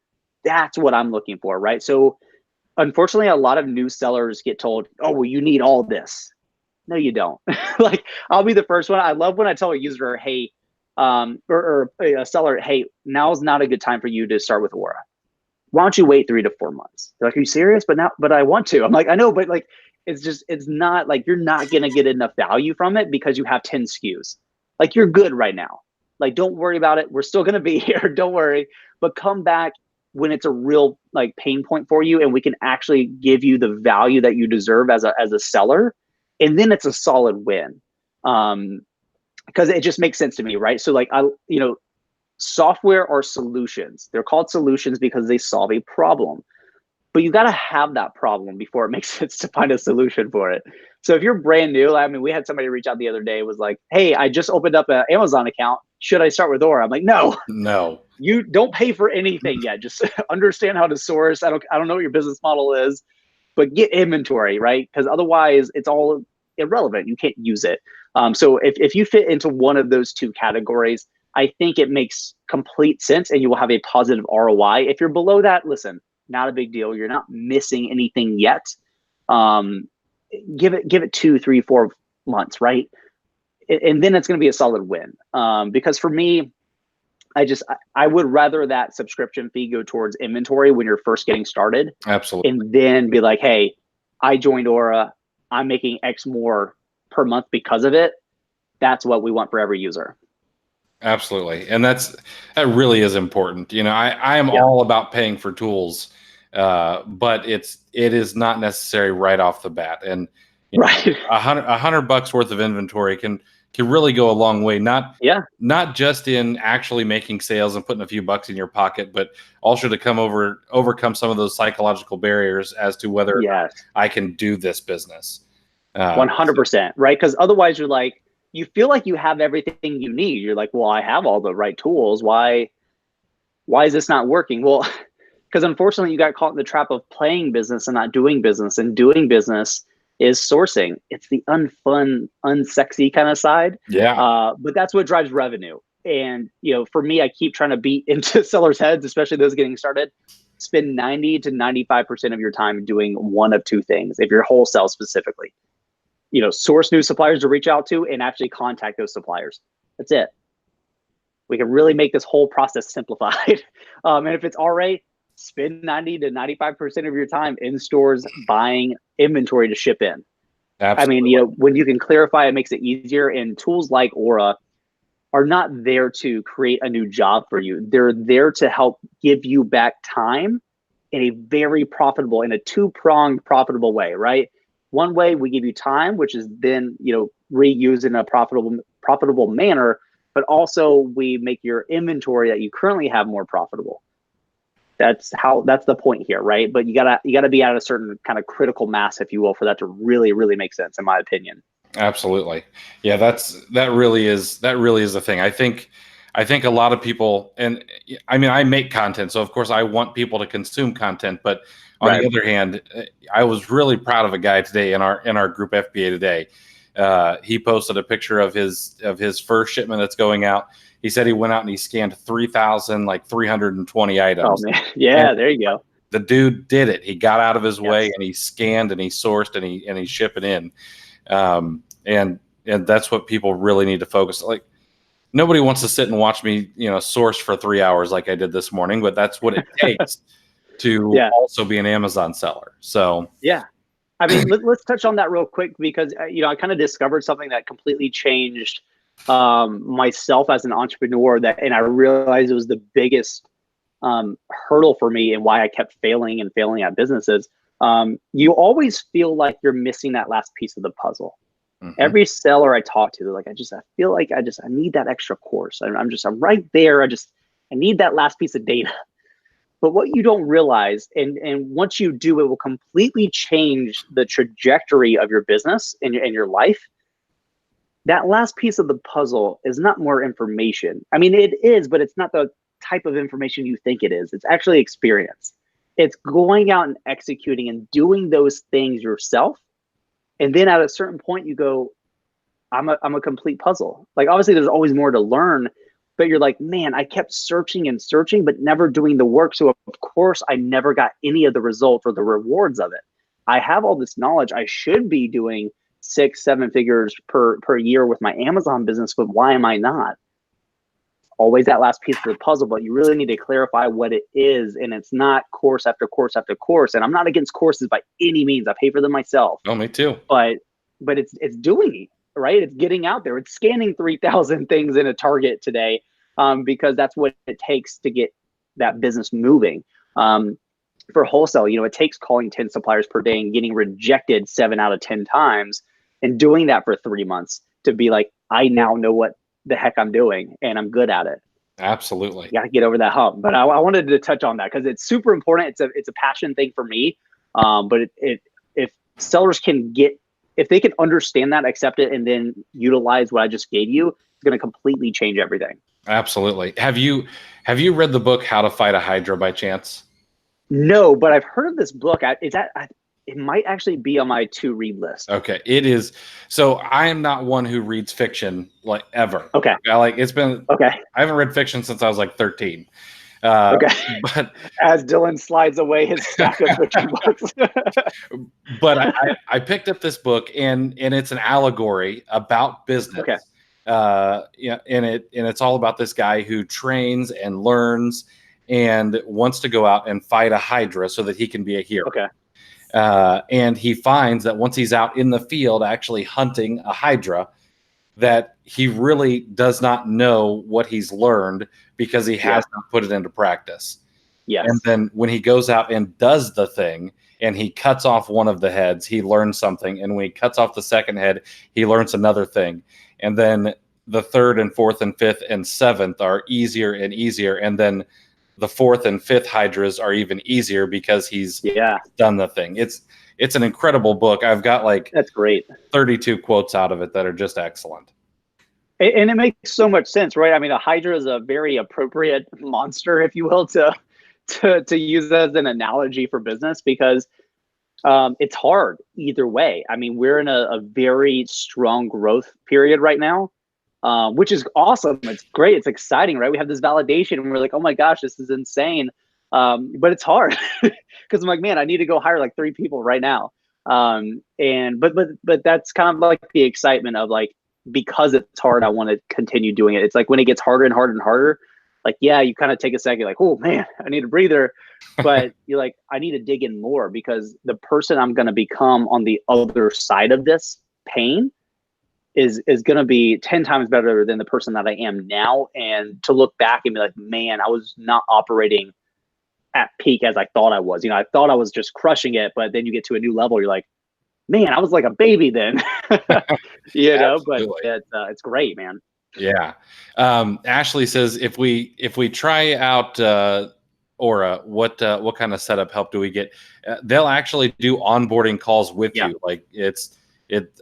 That's what I'm looking for, right? So unfortunately, a lot of new sellers get told, oh, well, you need all this. No, you don't. Like, I'll be the first one. I love when I tell a user, hey, or a seller, hey, now's not a good time for you to start with Aura. Why don't you wait 3 to 4 months? They're like, are you serious? But I want to. I'm like, I know, but like, it's not like you're not going to get enough value from it because you have 10 SKUs. Like, you're good right now. Like, don't worry about it. We're still going to be here. Don't worry. But come back when it's a real like pain point for you, and we can actually give you the value that you deserve as a seller. And then it's a solid win. Because it just makes sense to me, right? So like, software are solutions. They're called solutions because they solve a problem. But you got to have that problem before it makes sense to find a solution for it. So if you're brand new, I mean, we had somebody reach out the other day, was like, hey, I just opened up an Amazon account. Should I start with Aura? I'm like, no, you don't pay for anything yet. Just understand how to source. I don't know what your business model is, but get inventory, right? Because otherwise it's all irrelevant. You can't use it. So if you fit into one of those two categories, I think it makes complete sense and you will have a positive ROI. If you're below that, listen, not a big deal. You're not missing anything yet. Give it 2, 3, 4 months, right? And then it's going to be a solid win. Because for me, I would rather that subscription fee go towards inventory when you're first getting started. Absolutely. And then be like, hey, I joined Aura. I'm making X more per month because of it. That's what we want for every user. Absolutely. And that really is important. I am all about paying for tools, but it is not necessary right off the bat. And right, $100 worth of inventory can really go a long way. Not just in actually making sales and putting a few bucks in your pocket, but also to overcome some of those psychological barriers as to whether or not I can do this business. 100%, right? Because otherwise you're like, you feel like you have everything you need. You're like, well, I have all the right tools. Why is this not working? Well, because unfortunately you got caught in the trap of playing business and not doing business. And doing business is sourcing. It's the unfun, unsexy kind of side. Yeah. But that's what drives revenue. And for me, I keep trying to beat into sellers' heads, especially those getting started. Spend 90 to 95% of your time doing one of two things. If you're wholesale specifically, source new suppliers to reach out to and actually contact those suppliers. That's it. We can really make this whole process simplified. And if it's RA, spend 90 to 95% of your time in stores buying inventory to ship in. Absolutely. I mean, when you can clarify, it makes it easier. And tools like Aura are not there to create a new job for you. They're there to help give you back time in a very profitable, in a two-pronged profitable way, right? One way, we give you time, which is then reused in a profitable manner, but also we make your inventory that you currently have more profitable. That's the point here, right? But you gotta be at a certain kind of critical mass, if you will, for that to really, really make sense, in my opinion. Absolutely. Yeah, that really is the thing. I think a lot of people, and I mean, I make content, so of course I want people to consume content, but on the other hand, I was really proud of a guy today in our group FBA today. He posted a picture of his first shipment that's going out. He said he went out and he scanned 3,320 items. Oh man, yeah, and there you go. The dude did it. He got out of his way and he scanned and he sourced and he shipped it in. And that's what people really need to focus. Like, nobody wants to sit and watch me, source for 3 hours like I did this morning, but that's what it takes to also be an Amazon seller. So yeah, I mean, let's touch on that real quick because I kind of discovered something that completely changed myself as an entrepreneur, and I realized it was the biggest hurdle for me and why I kept failing at businesses. You always feel like you're missing that last piece of the puzzle. Mm-hmm. Every seller I talk to, they're like, I feel like I need that extra course. I'm right there. I need that last piece of data. But what you don't realize, and once you do, it will completely change the trajectory of your business and your life. That last piece of the puzzle is not more information. I mean, it is, but it's not the type of information you think it is. It's actually experience. It's going out and executing and doing those things yourself. And then at a certain point you go, I'm a complete puzzle. Like, obviously there's always more to learn, but you're like, man, I kept searching and searching, but never doing the work. So of course I never got any of the results or the rewards of it. I have all this knowledge. I should be doing 6-7 figures per year with my Amazon business, but why am I not? Always that last piece of the puzzle, but you really need to clarify what it is. And it's not course after course after course. And I'm not against courses by any means. I pay for them myself. Oh, me too. But it's doing it, right? It's getting out there. It's scanning 3,000 things in a Target today, because that's what it takes to get that business moving. For wholesale, it takes calling 10 suppliers per day and getting rejected 7 out of 10 times and doing that for 3 months to be like, I now know what the heck I'm doing and I'm good at it. Absolutely. You got to get over that hump. But I wanted to touch on that because it's super important. It's a passion thing for me. But if sellers if they can understand that, accept it, and then utilize what I just gave you, it's going to completely change everything. Absolutely. Have you read the book How to Fight a Hydra by chance? No, but I've heard of this book. It might actually be on my to-read list. Okay, it is. So I am not one who reads fiction like ever. Okay. I haven't read fiction since I was like 13. But as Dillon slides away his stack of fiction books. But I picked up this book and it's an allegory about business. Okay. And it's all about this guy who trains and learns and wants to go out and fight a Hydra so that he can be a hero. Okay. And he finds that once he's out in the field actually hunting a Hydra, that he really does not know what he's learned because he has not put it into practice. Yes. And then when he goes out and does the thing and he cuts off one of the heads, he learns something. And when he cuts off the second head, he learns another thing. And then the third and fourth and fifth and seventh are easier and easier. And then the fourth and fifth Hydras are even easier because he's done the thing. It's an incredible book. I've got that's great 32 quotes out of it that are just excellent. And it makes so much sense, right? I mean, a Hydra is a very appropriate monster, if you will, to use as an analogy for business because it's hard either way. I mean, we're in a very strong growth period right now. Which is awesome. It's great. It's exciting, right? We have this validation and we're like, oh my gosh, this is insane. But it's hard because I'm like, man, I need to go hire like 3 people right now. But that's kind of like the excitement of like, because it's hard, I want to continue doing it. It's like when it gets harder and harder and harder, like, yeah, you kind of take a second, like, oh man, I need a breather. But you're like, I need to dig in more because the person I'm going to become on the other side of this pain is going to be 10 times better than the person that I am now. And to look back and be like, man, I was not operating at peak as I thought I was. I thought I was just crushing it, but then you get to a new level. You're like, man, I was like a baby then, but it's great, man. Yeah. Ashley says, if we try out Aura, what kind of setup help do we get? They'll actually do onboarding calls with you. Like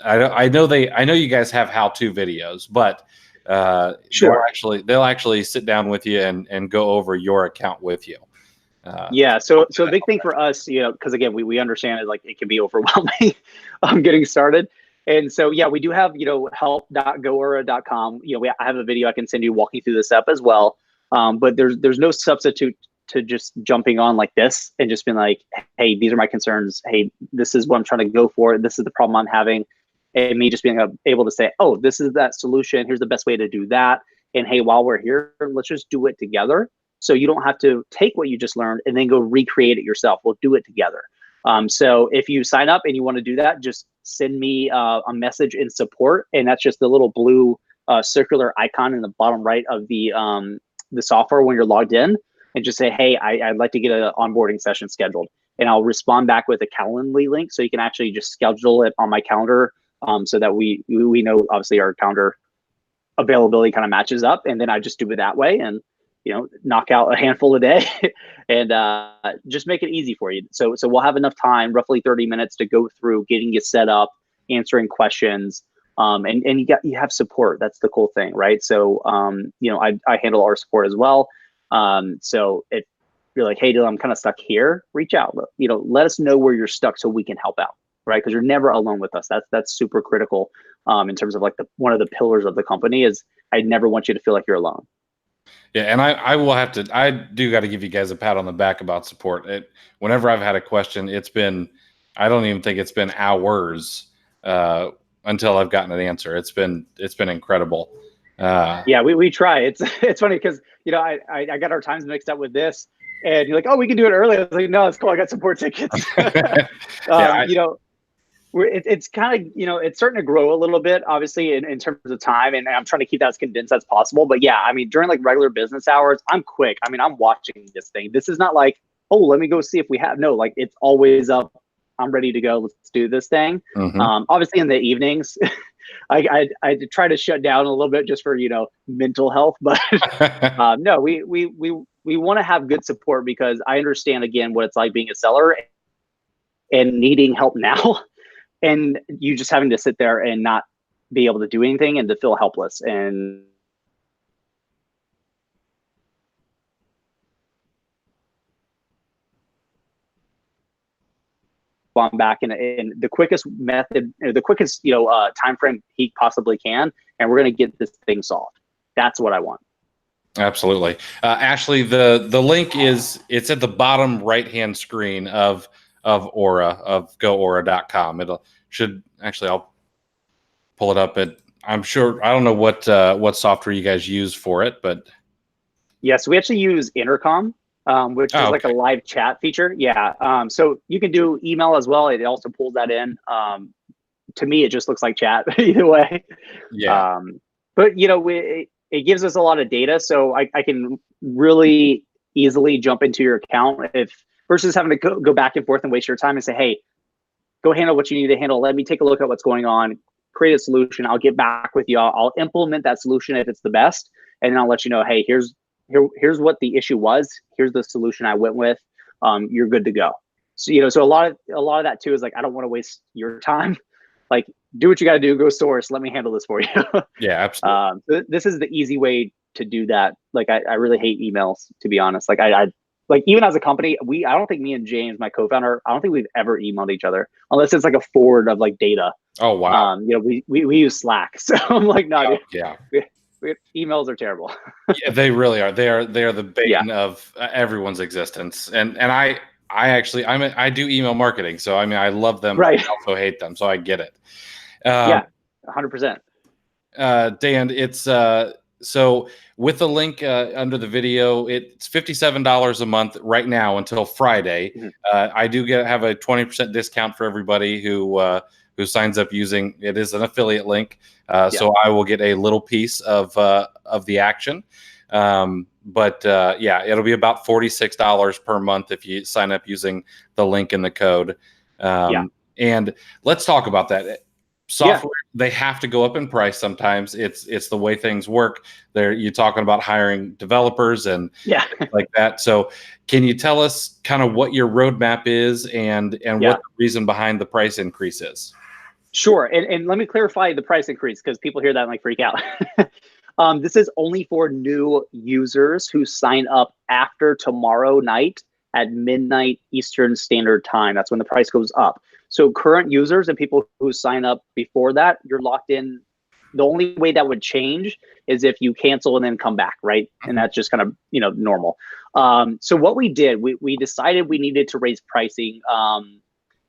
I know you guys have how-to videos, but they'll actually sit down with you and go over your account with you. So a big thing for us, because again, we understand it, like it can be overwhelming getting started. And so, we do have, help.goaura.com. I have a video I can send you walking through this app as well. But there's no substitute to just jumping on like this and just being like, hey, these are my concerns. Hey, this is what I'm trying to go for. This is the problem I'm having. And me just being able to say, oh, this is that solution. Here's the best way to do that. And hey, while we're here, let's just do it together. So you don't have to take what you just learned and then go recreate it yourself. We'll do it together. So if you sign up and you want to do that, just send me a message in support. And that's just the little blue circular icon in the bottom right of the software when you're logged in, and just say, hey, I'd like to get an onboarding session scheduled. And I'll respond back with a Calendly link. So you can actually just schedule it on my calendar, so that we know, obviously, our calendar availability kind of matches up. And then I just do it that way, and knock out a handful a day and just make it easy for you. So we'll have enough time, roughly 30 minutes, to go through getting you set up, answering questions, and you have support. That's the cool thing, right? So I handle our support as well. So if you're like, hey, Dillon, I'm kind of stuck here, reach out. Let us know where you're stuck so we can help out, right? Because you're never alone with us. That's super critical in terms of like one of the pillars of the company is I never want you to feel like you're alone. Yeah, and I do got to give you guys a pat on the back about support. Whenever I've had a question, I don't even think it's been hours until I've gotten an answer. It's been incredible. Yeah, we try. It's funny because I got our times mixed up with this, and you're like, oh, we can do it early. I was like, no, it's cool. I got support tickets. It's kind of, it's starting to grow a little bit, obviously, in terms of time, and I'm trying to keep that as condensed as possible. But yeah, I mean, during like regular business hours, I'm quick. I mean, I'm watching this thing. This is not like, oh, let me go see if we have. No, like it's always up. I'm ready to go. Let's do this thing. Mm-hmm. Obviously, in the evenings, I try to shut down a little bit just for mental health. But no, we want to have good support because I understand again what it's like being a seller and needing help now. And you just having to sit there and not be able to do anything and to feel helpless. And on back in the quickest method, the quickest time frame he possibly can, and we're going to get this thing solved. That's what I want. Absolutely. Ashley, the link it's at the bottom right-hand screen of Aura, of goaura.com. I'll pull it up. I'm sure, I don't know what software you guys use for it, but. Yes, we actually use Intercom, which is like a live chat feature. Yeah. So you can do email as well. It also pulls that in. To me, it just looks like chat either way. Yeah. But it gives us a lot of data, so I can really easily jump into your account versus having to go back and forth and waste your time and say, hey, go handle what you need to handle. Let me take a look at what's going on, create a solution. I'll get back with you. I'll implement that solution if it's the best, and then I'll let you know, hey, here's what the issue was. Here's the solution I went with. You're good to go. So so a lot of that too is like, I don't want to waste your time. Like, do what you got to do. Go source. Let me handle this for you. Yeah, absolutely. So this is the easy way to do that. Like, I really hate emails, to be honest. Like I like, even as a company, I don't think me and James, my co-founder, I don't think we've ever emailed each other unless it's like a forward of like data. Oh, wow. We use Slack. So I'm like, no, dude, yeah. Emails are terrible. Yeah, they really are. They are the bane of everyone's existence. And I do email marketing. So, I mean, I love them. Right. I also hate them. So I get it. Yeah, 100%. Dan, it's so with the link under the video, it's $57 a month right now until Friday. Mm-hmm. I do have a 20% discount for everybody who signs up using it. Is an affiliate link, so I will get a little piece of the action. But it'll be about $46 per month if you sign up using the link in the code. And let's talk about that. Software, they have to go up in price sometimes. It's the way things work. You're talking about hiring developers and like that. So can you tell us kind of what your roadmap is and what the reason behind the price increase is? Sure. And let me clarify the price increase, because people hear that and like freak out. This is only for new users who sign up after tomorrow night at midnight Eastern Standard Time. That's when the price goes up. So current users and people who sign up before that, you're locked in. The only way that would change is if you cancel and then come back, right? And that's just kind of normal. So what we did, we decided we needed to raise pricing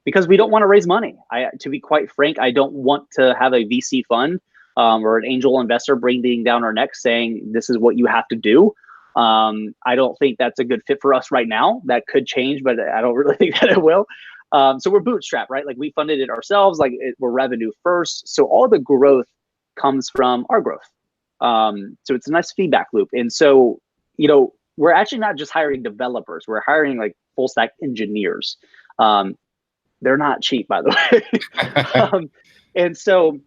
because we don't want to raise money. To be quite frank, I don't want to have a VC fund or an angel investor breathing down our neck saying, this is what you have to do. I don't think that's a good fit for us right now. That could change, but I don't really think that it will. So we're bootstrapped, right? Like we funded it ourselves, we're revenue first. So all the growth comes from our growth. So it's a nice feedback loop. And so, we're actually not just hiring developers, we're hiring like full stack engineers. They're not cheap, by the way. And so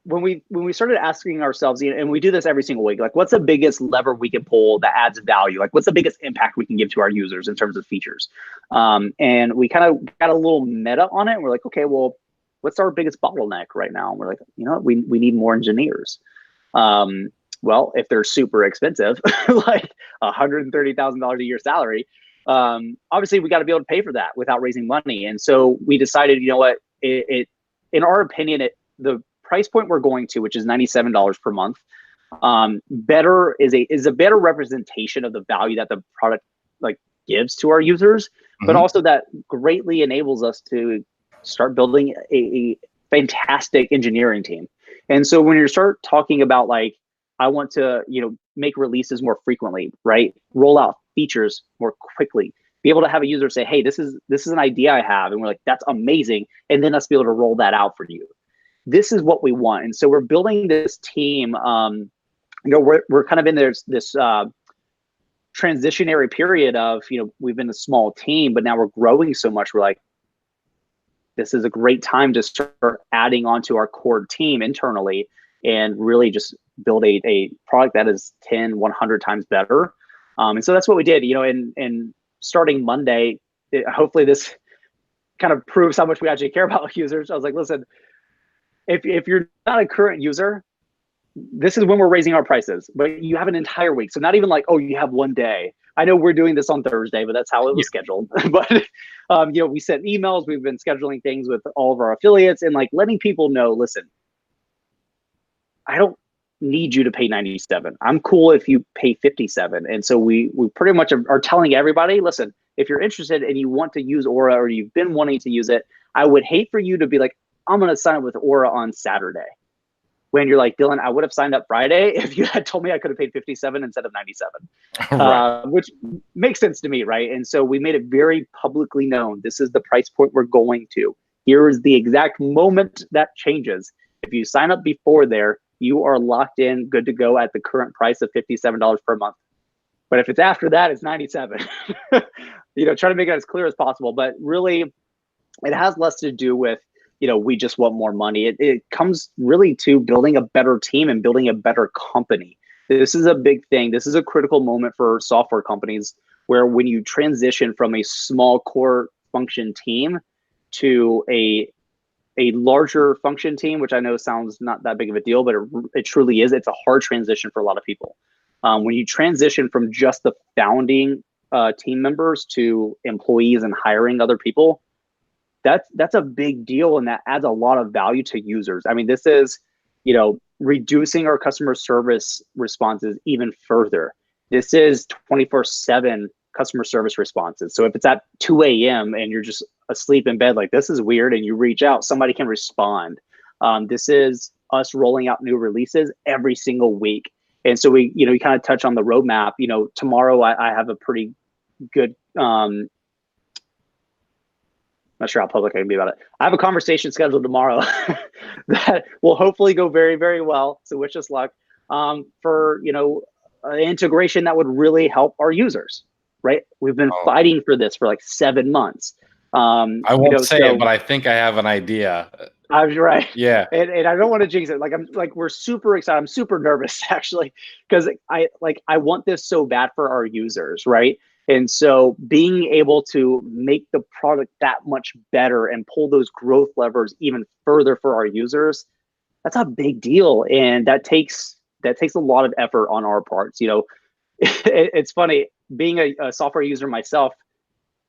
when we started asking ourselves, and we do this every single week, like what's the biggest lever we can pull that adds value? Like what's the biggest impact we can give to our users in terms of features? And we kind of got a little meta on it. And we're like, okay, well, what's our biggest bottleneck right now? And we're like, we need more engineers. Well, if they're super expensive, like $130,000 a year salary, obviously we got to be able to pay for that without raising money. And so we decided, you know what, in our opinion, the price point we're going to, which is $97 per month, better is a better representation of the value that the product like gives to our users, but also that greatly enables us to start building a fantastic engineering team. And so when you start talking about like, I want to, make releases more frequently, right? Roll out features more quickly. Be able to have a user say, hey, this is an idea I have. And we're like, that's amazing. And then us be able to roll that out for you. This is what we want. And so we're building this team. We're kind of in this transitionary period of, we've been a small team, but now we're growing so much. We're like, this is a great time to start adding onto our core team internally and really just build a product that is 10, 100 times better. And so that's what we did, and starting Monday, hopefully this kind of proves how much we actually care about users. I was like, listen, if you're not a current user, this is when we're raising our prices, but you have an entire week. So not even like, oh, you have one day. I know we're doing this on Thursday, but that's how it was scheduled. But, we sent emails, we've been scheduling things with all of our affiliates and like letting people know, listen, I don't need you to pay 97. I'm cool if you pay 57. And so we pretty much are telling everybody, listen, if you're interested and you want to use Aura or you've been wanting to use it, I would hate for you to be like, I'm going to sign up with Aura on Saturday. When you're like, Dillon, I would have signed up Friday if you had told me I could have paid 57 instead of 97, right. Which makes sense to me, right? And so we made it very publicly known. This is the price point we're going to. Here is the exact moment that changes. If you sign up before there, you are locked in, good to go at the current price of $57 per month. But if it's after that, it's 97. Try to make it as clear as possible. But really, it has less to do with, we just want more money. It comes really to building a better team and building a better company. This is a big thing. This is a critical moment for software companies where when you transition from a small core function team to a larger function team, which I know sounds not that big of a deal, but it truly is. It's a hard transition for a lot of people. When you transition from just the founding team members to employees and hiring other people, that's a big deal, and that adds a lot of value to users. I mean, this is, reducing our customer service responses even further. This is 24/7 customer service responses. So if it's at 2 a.m. and you're just asleep in bed, like this is weird, and you reach out, somebody can respond. This is us rolling out new releases every single week. And so we, you kind of touch on the roadmap. Tomorrow I have a pretty good, not sure how public I can be about it. I have a conversation scheduled tomorrow that will hopefully go very, very well. So wish us luck for, an integration that would really help our users, right? We've been fighting for this for like 7 months. I won't say it, but I think I have an idea. I was right. Yeah. And I don't want to jinx it. We're super excited. I'm super nervous actually, because I want this so bad for our users, right? And so being able to make the product that much better and pull those growth levers even further for our users, that's a big deal. And that takes a lot of effort on our parts. It's funny, being a software user myself,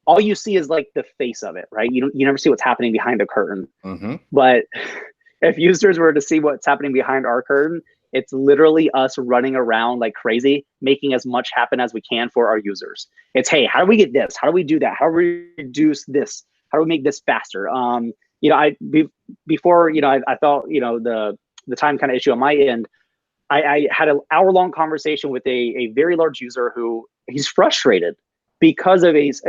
all you see is like the face of it, right? You never see what's happening behind the curtain. Mm-hmm. But if users were to see what's happening behind our curtain, it's literally us running around like crazy, making as much happen as we can for our users. It's, hey, how do we get this? How do we do that? How do we reduce this? How do we make this faster? I thought, the time kind of issue on my end, I had an hour-long conversation with a very large user who he's frustrated because of he's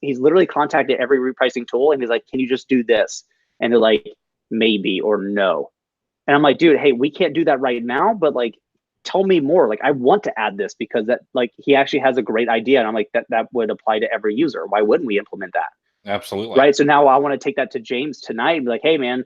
literally contacted every repricing tool and he's like, can you just do this? And they're like, maybe or no. And I'm like, dude, hey, we can't do that right now, but like, tell me more. Like, I want to add this because that, like, he actually has a great idea. And I'm like, that would apply to every user. Why wouldn't we implement that? Absolutely. Right. So now I want to take that to James tonight and be like, hey man,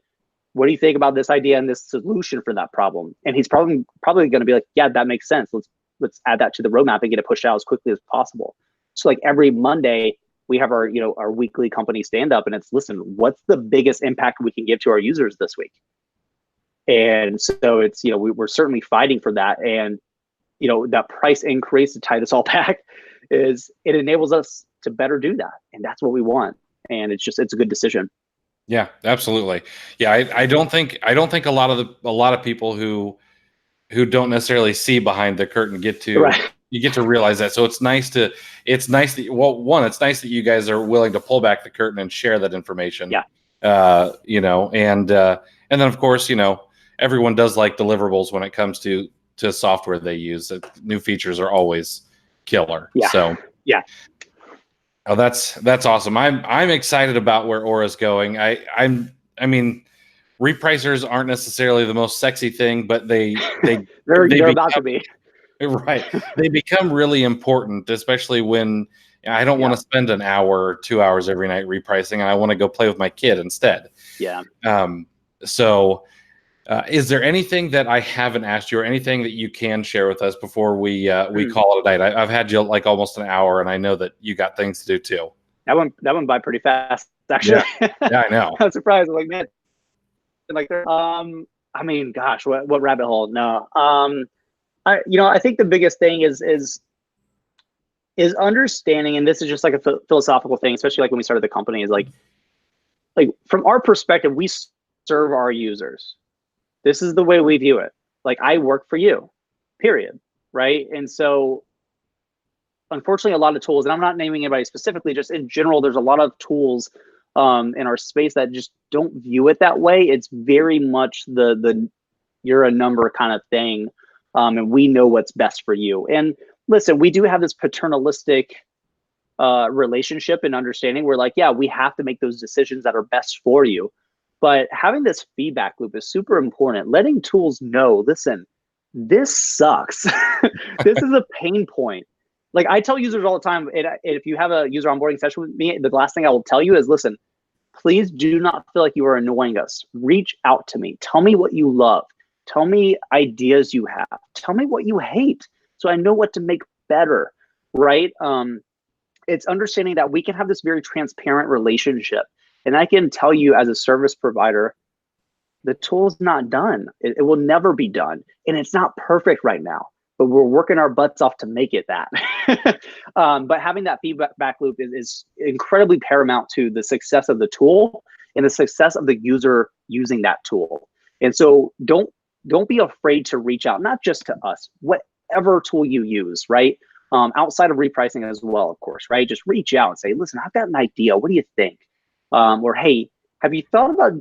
what do you think about this idea and this solution for that problem? And he's probably going to be like, yeah, that makes sense. Let's add that to the roadmap and get it pushed out as quickly as possible. So like every Monday we have our, our weekly company stand up and it's, listen, what's the biggest impact we can give to our users this week? And so it's, we're certainly fighting for that. And, that price increase, to tie this all back, is it enables us to better do that. And that's what we want. And it's a good decision. Yeah, absolutely. Yeah. I don't think a lot of people who don't necessarily see behind the curtain get to, right. You get to realize that. So it's nice that, it's nice that you guys are willing to pull back the curtain and share that information. Yeah. And then of course, everyone does like deliverables when it comes to software they use. New features are always killer. Yeah. So yeah. Oh, that's awesome. I'm excited about where Aura's going. I mean, repricers aren't necessarily the most sexy thing, but they're about to be. Right. They become really important, especially when I don't want to spend an hour or 2 hours every night repricing, and I want to go play with my kid instead. Yeah. So is there anything that I haven't asked you or anything that you can share with us before we call it a night? I've had you like almost an hour, and I know that you got things to do too. That went by pretty fast, actually. Yeah, I know. I was surprised. I'm like, man, I mean, gosh, what rabbit hole? No. I think the biggest thing is understanding, and this is just like a philosophical thing, especially like when we started the company, is like from our perspective, we serve our users. This is the way we view it. Like, I work for you, period. Right. And so unfortunately, a lot of tools, and I'm not naming anybody specifically, just in general, there's a lot of tools in our space that just don't view it that way. It's very much the you're a number kind of thing. And we know what's best for you. And listen, we do have this paternalistic relationship and understanding. We're like, yeah, we have to make those decisions that are best for you. But having this feedback loop is super important. Letting tools know, listen, this sucks. This is a pain point. Like, I tell users all the time, if you have a user onboarding session with me, the last thing I will tell you is, listen, please do not feel like you are annoying us. Reach out to me. Tell me what you love. Tell me ideas you have. Tell me what you hate, so I know what to make better, right? It's understanding that we can have this very transparent relationship. And I can tell you, as a service provider, the tool's not done. It will never be done. And it's not perfect right now, but we're working our butts off to make it that. But having that feedback loop is incredibly paramount to the success of the tool and the success of the user using that tool. And so don't be afraid to reach out, not just to us, whatever tool you use, right? Outside of repricing as well, of course, right? Just reach out and say, listen, I've got an idea. What do you think? Or, hey, have you thought about,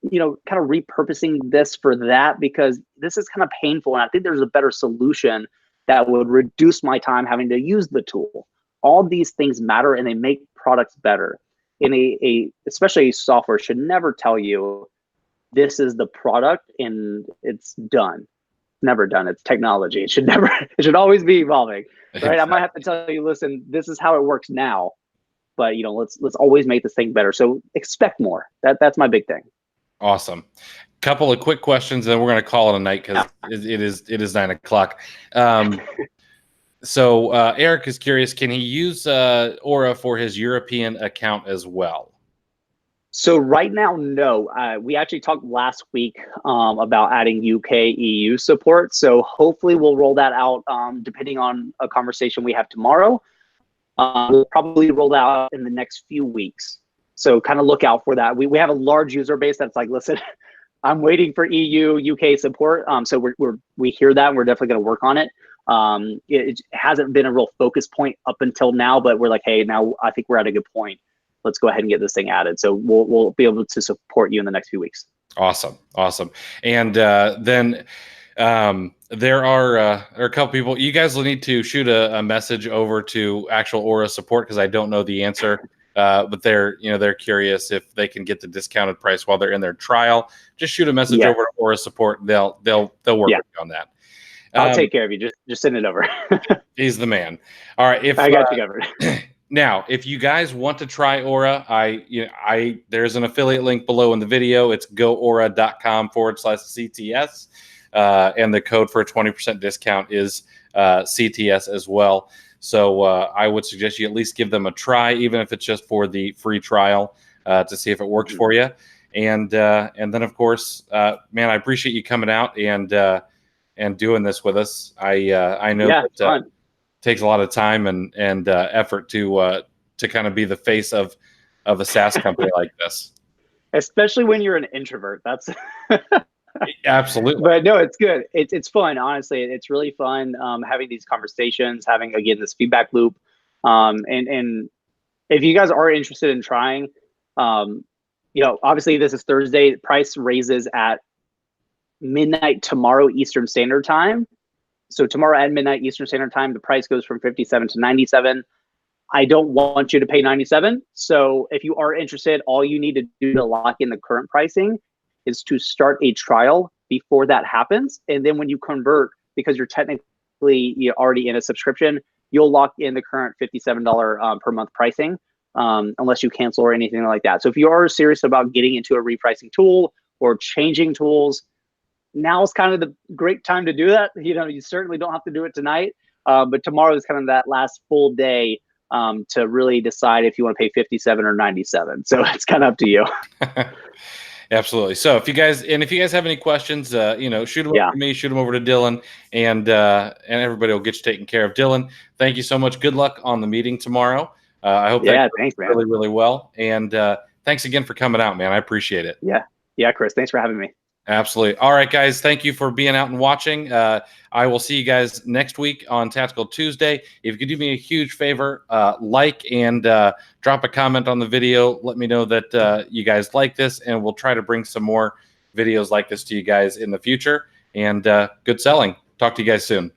kind of repurposing this for that? Because this is kind of painful. And I think there's a better solution that would reduce my time having to use the tool. All these things matter, and they make products better. And especially software should never tell you this is the product and it's done. Never done. It's technology. It should always be evolving, right? Exactly. I might have to tell you, listen, this is how it works now, but let's always make this thing better. So expect more. That's my big thing. Awesome. Couple of quick questions, and then we're going to call it a night because it is 9 o'clock. So Eric is curious, can he use Aura for his European account as well? So right now, no. We actually talked last week about adding UK EU support. So hopefully we'll roll that out depending on a conversation we have tomorrow. We'll probably roll that out in the next few weeks. So kind of look out for that. We have a large user base that's like, listen, I'm waiting for EU, UK support. So we hear that, and we're definitely going to work on it. It hasn't been a real focus point up until now, but we're like, hey, now I think we're at a good point. let's go ahead and get this thing added. So we'll be able to support you in the next few weeks. Awesome. And then there are a couple people. You guys will need to shoot a message over to actual Aura support, because I don't know the answer. But they're curious if they can get the discounted price while they're in their trial. Just shoot a message over to Aura support. They'll work with you on that. I'll take care of you. Just send it over. He's the man. All right. I got you covered. Now, if you guys want to try Aura, there's an affiliate link below in the video. It's goaura.com/CTS. And the code for a 20% discount is CTS as well. So I would suggest you at least give them a try, even if it's just for the free trial, to see if it works for you. And then, of course, man, I appreciate you coming out and doing this with us. I know that it takes a lot of time and effort to kind of be the face of a SaaS company like this. Especially when you're an introvert. That's absolutely. But no, it's good. It's fun. Honestly, it's really fun having these conversations, having, again, this feedback loop. And if you guys are interested in trying, obviously this is Thursday. Price raises at midnight tomorrow Eastern Standard Time. So tomorrow at midnight Eastern Standard Time, the price goes from 57 to 97. I don't want you to pay 97. So if you are interested, all you need to do to lock in the current pricing is to start a trial before that happens. And then when you convert, because you're technically already in a subscription, you'll lock in the current $57 per month pricing, unless you cancel or anything like that. So if you are serious about getting into a repricing tool or changing tools, now is kind of the great time to do that. You certainly don't have to do it tonight, but tomorrow is kind of that last full day to really decide if you want to pay 57 or 97. So it's kind of up to you. Absolutely. So if you guys have any questions, shoot them over to me, shoot them over to Dillon, and everybody will get you taken care of. Dillon, thank you so much. Good luck on the meeting tomorrow. I hope that thanks, man. Really, really well. And thanks again for coming out, man. I appreciate it. Yeah, Chris. Thanks for having me. Absolutely. All right, guys. Thank you for being out and watching. I will see you guys next week on Tactical Tuesday. If you could do me a huge favor, like and drop a comment on the video. Let me know that you guys like this, and we'll try to bring some more videos like this to you guys in the future. And good selling. Talk to you guys soon.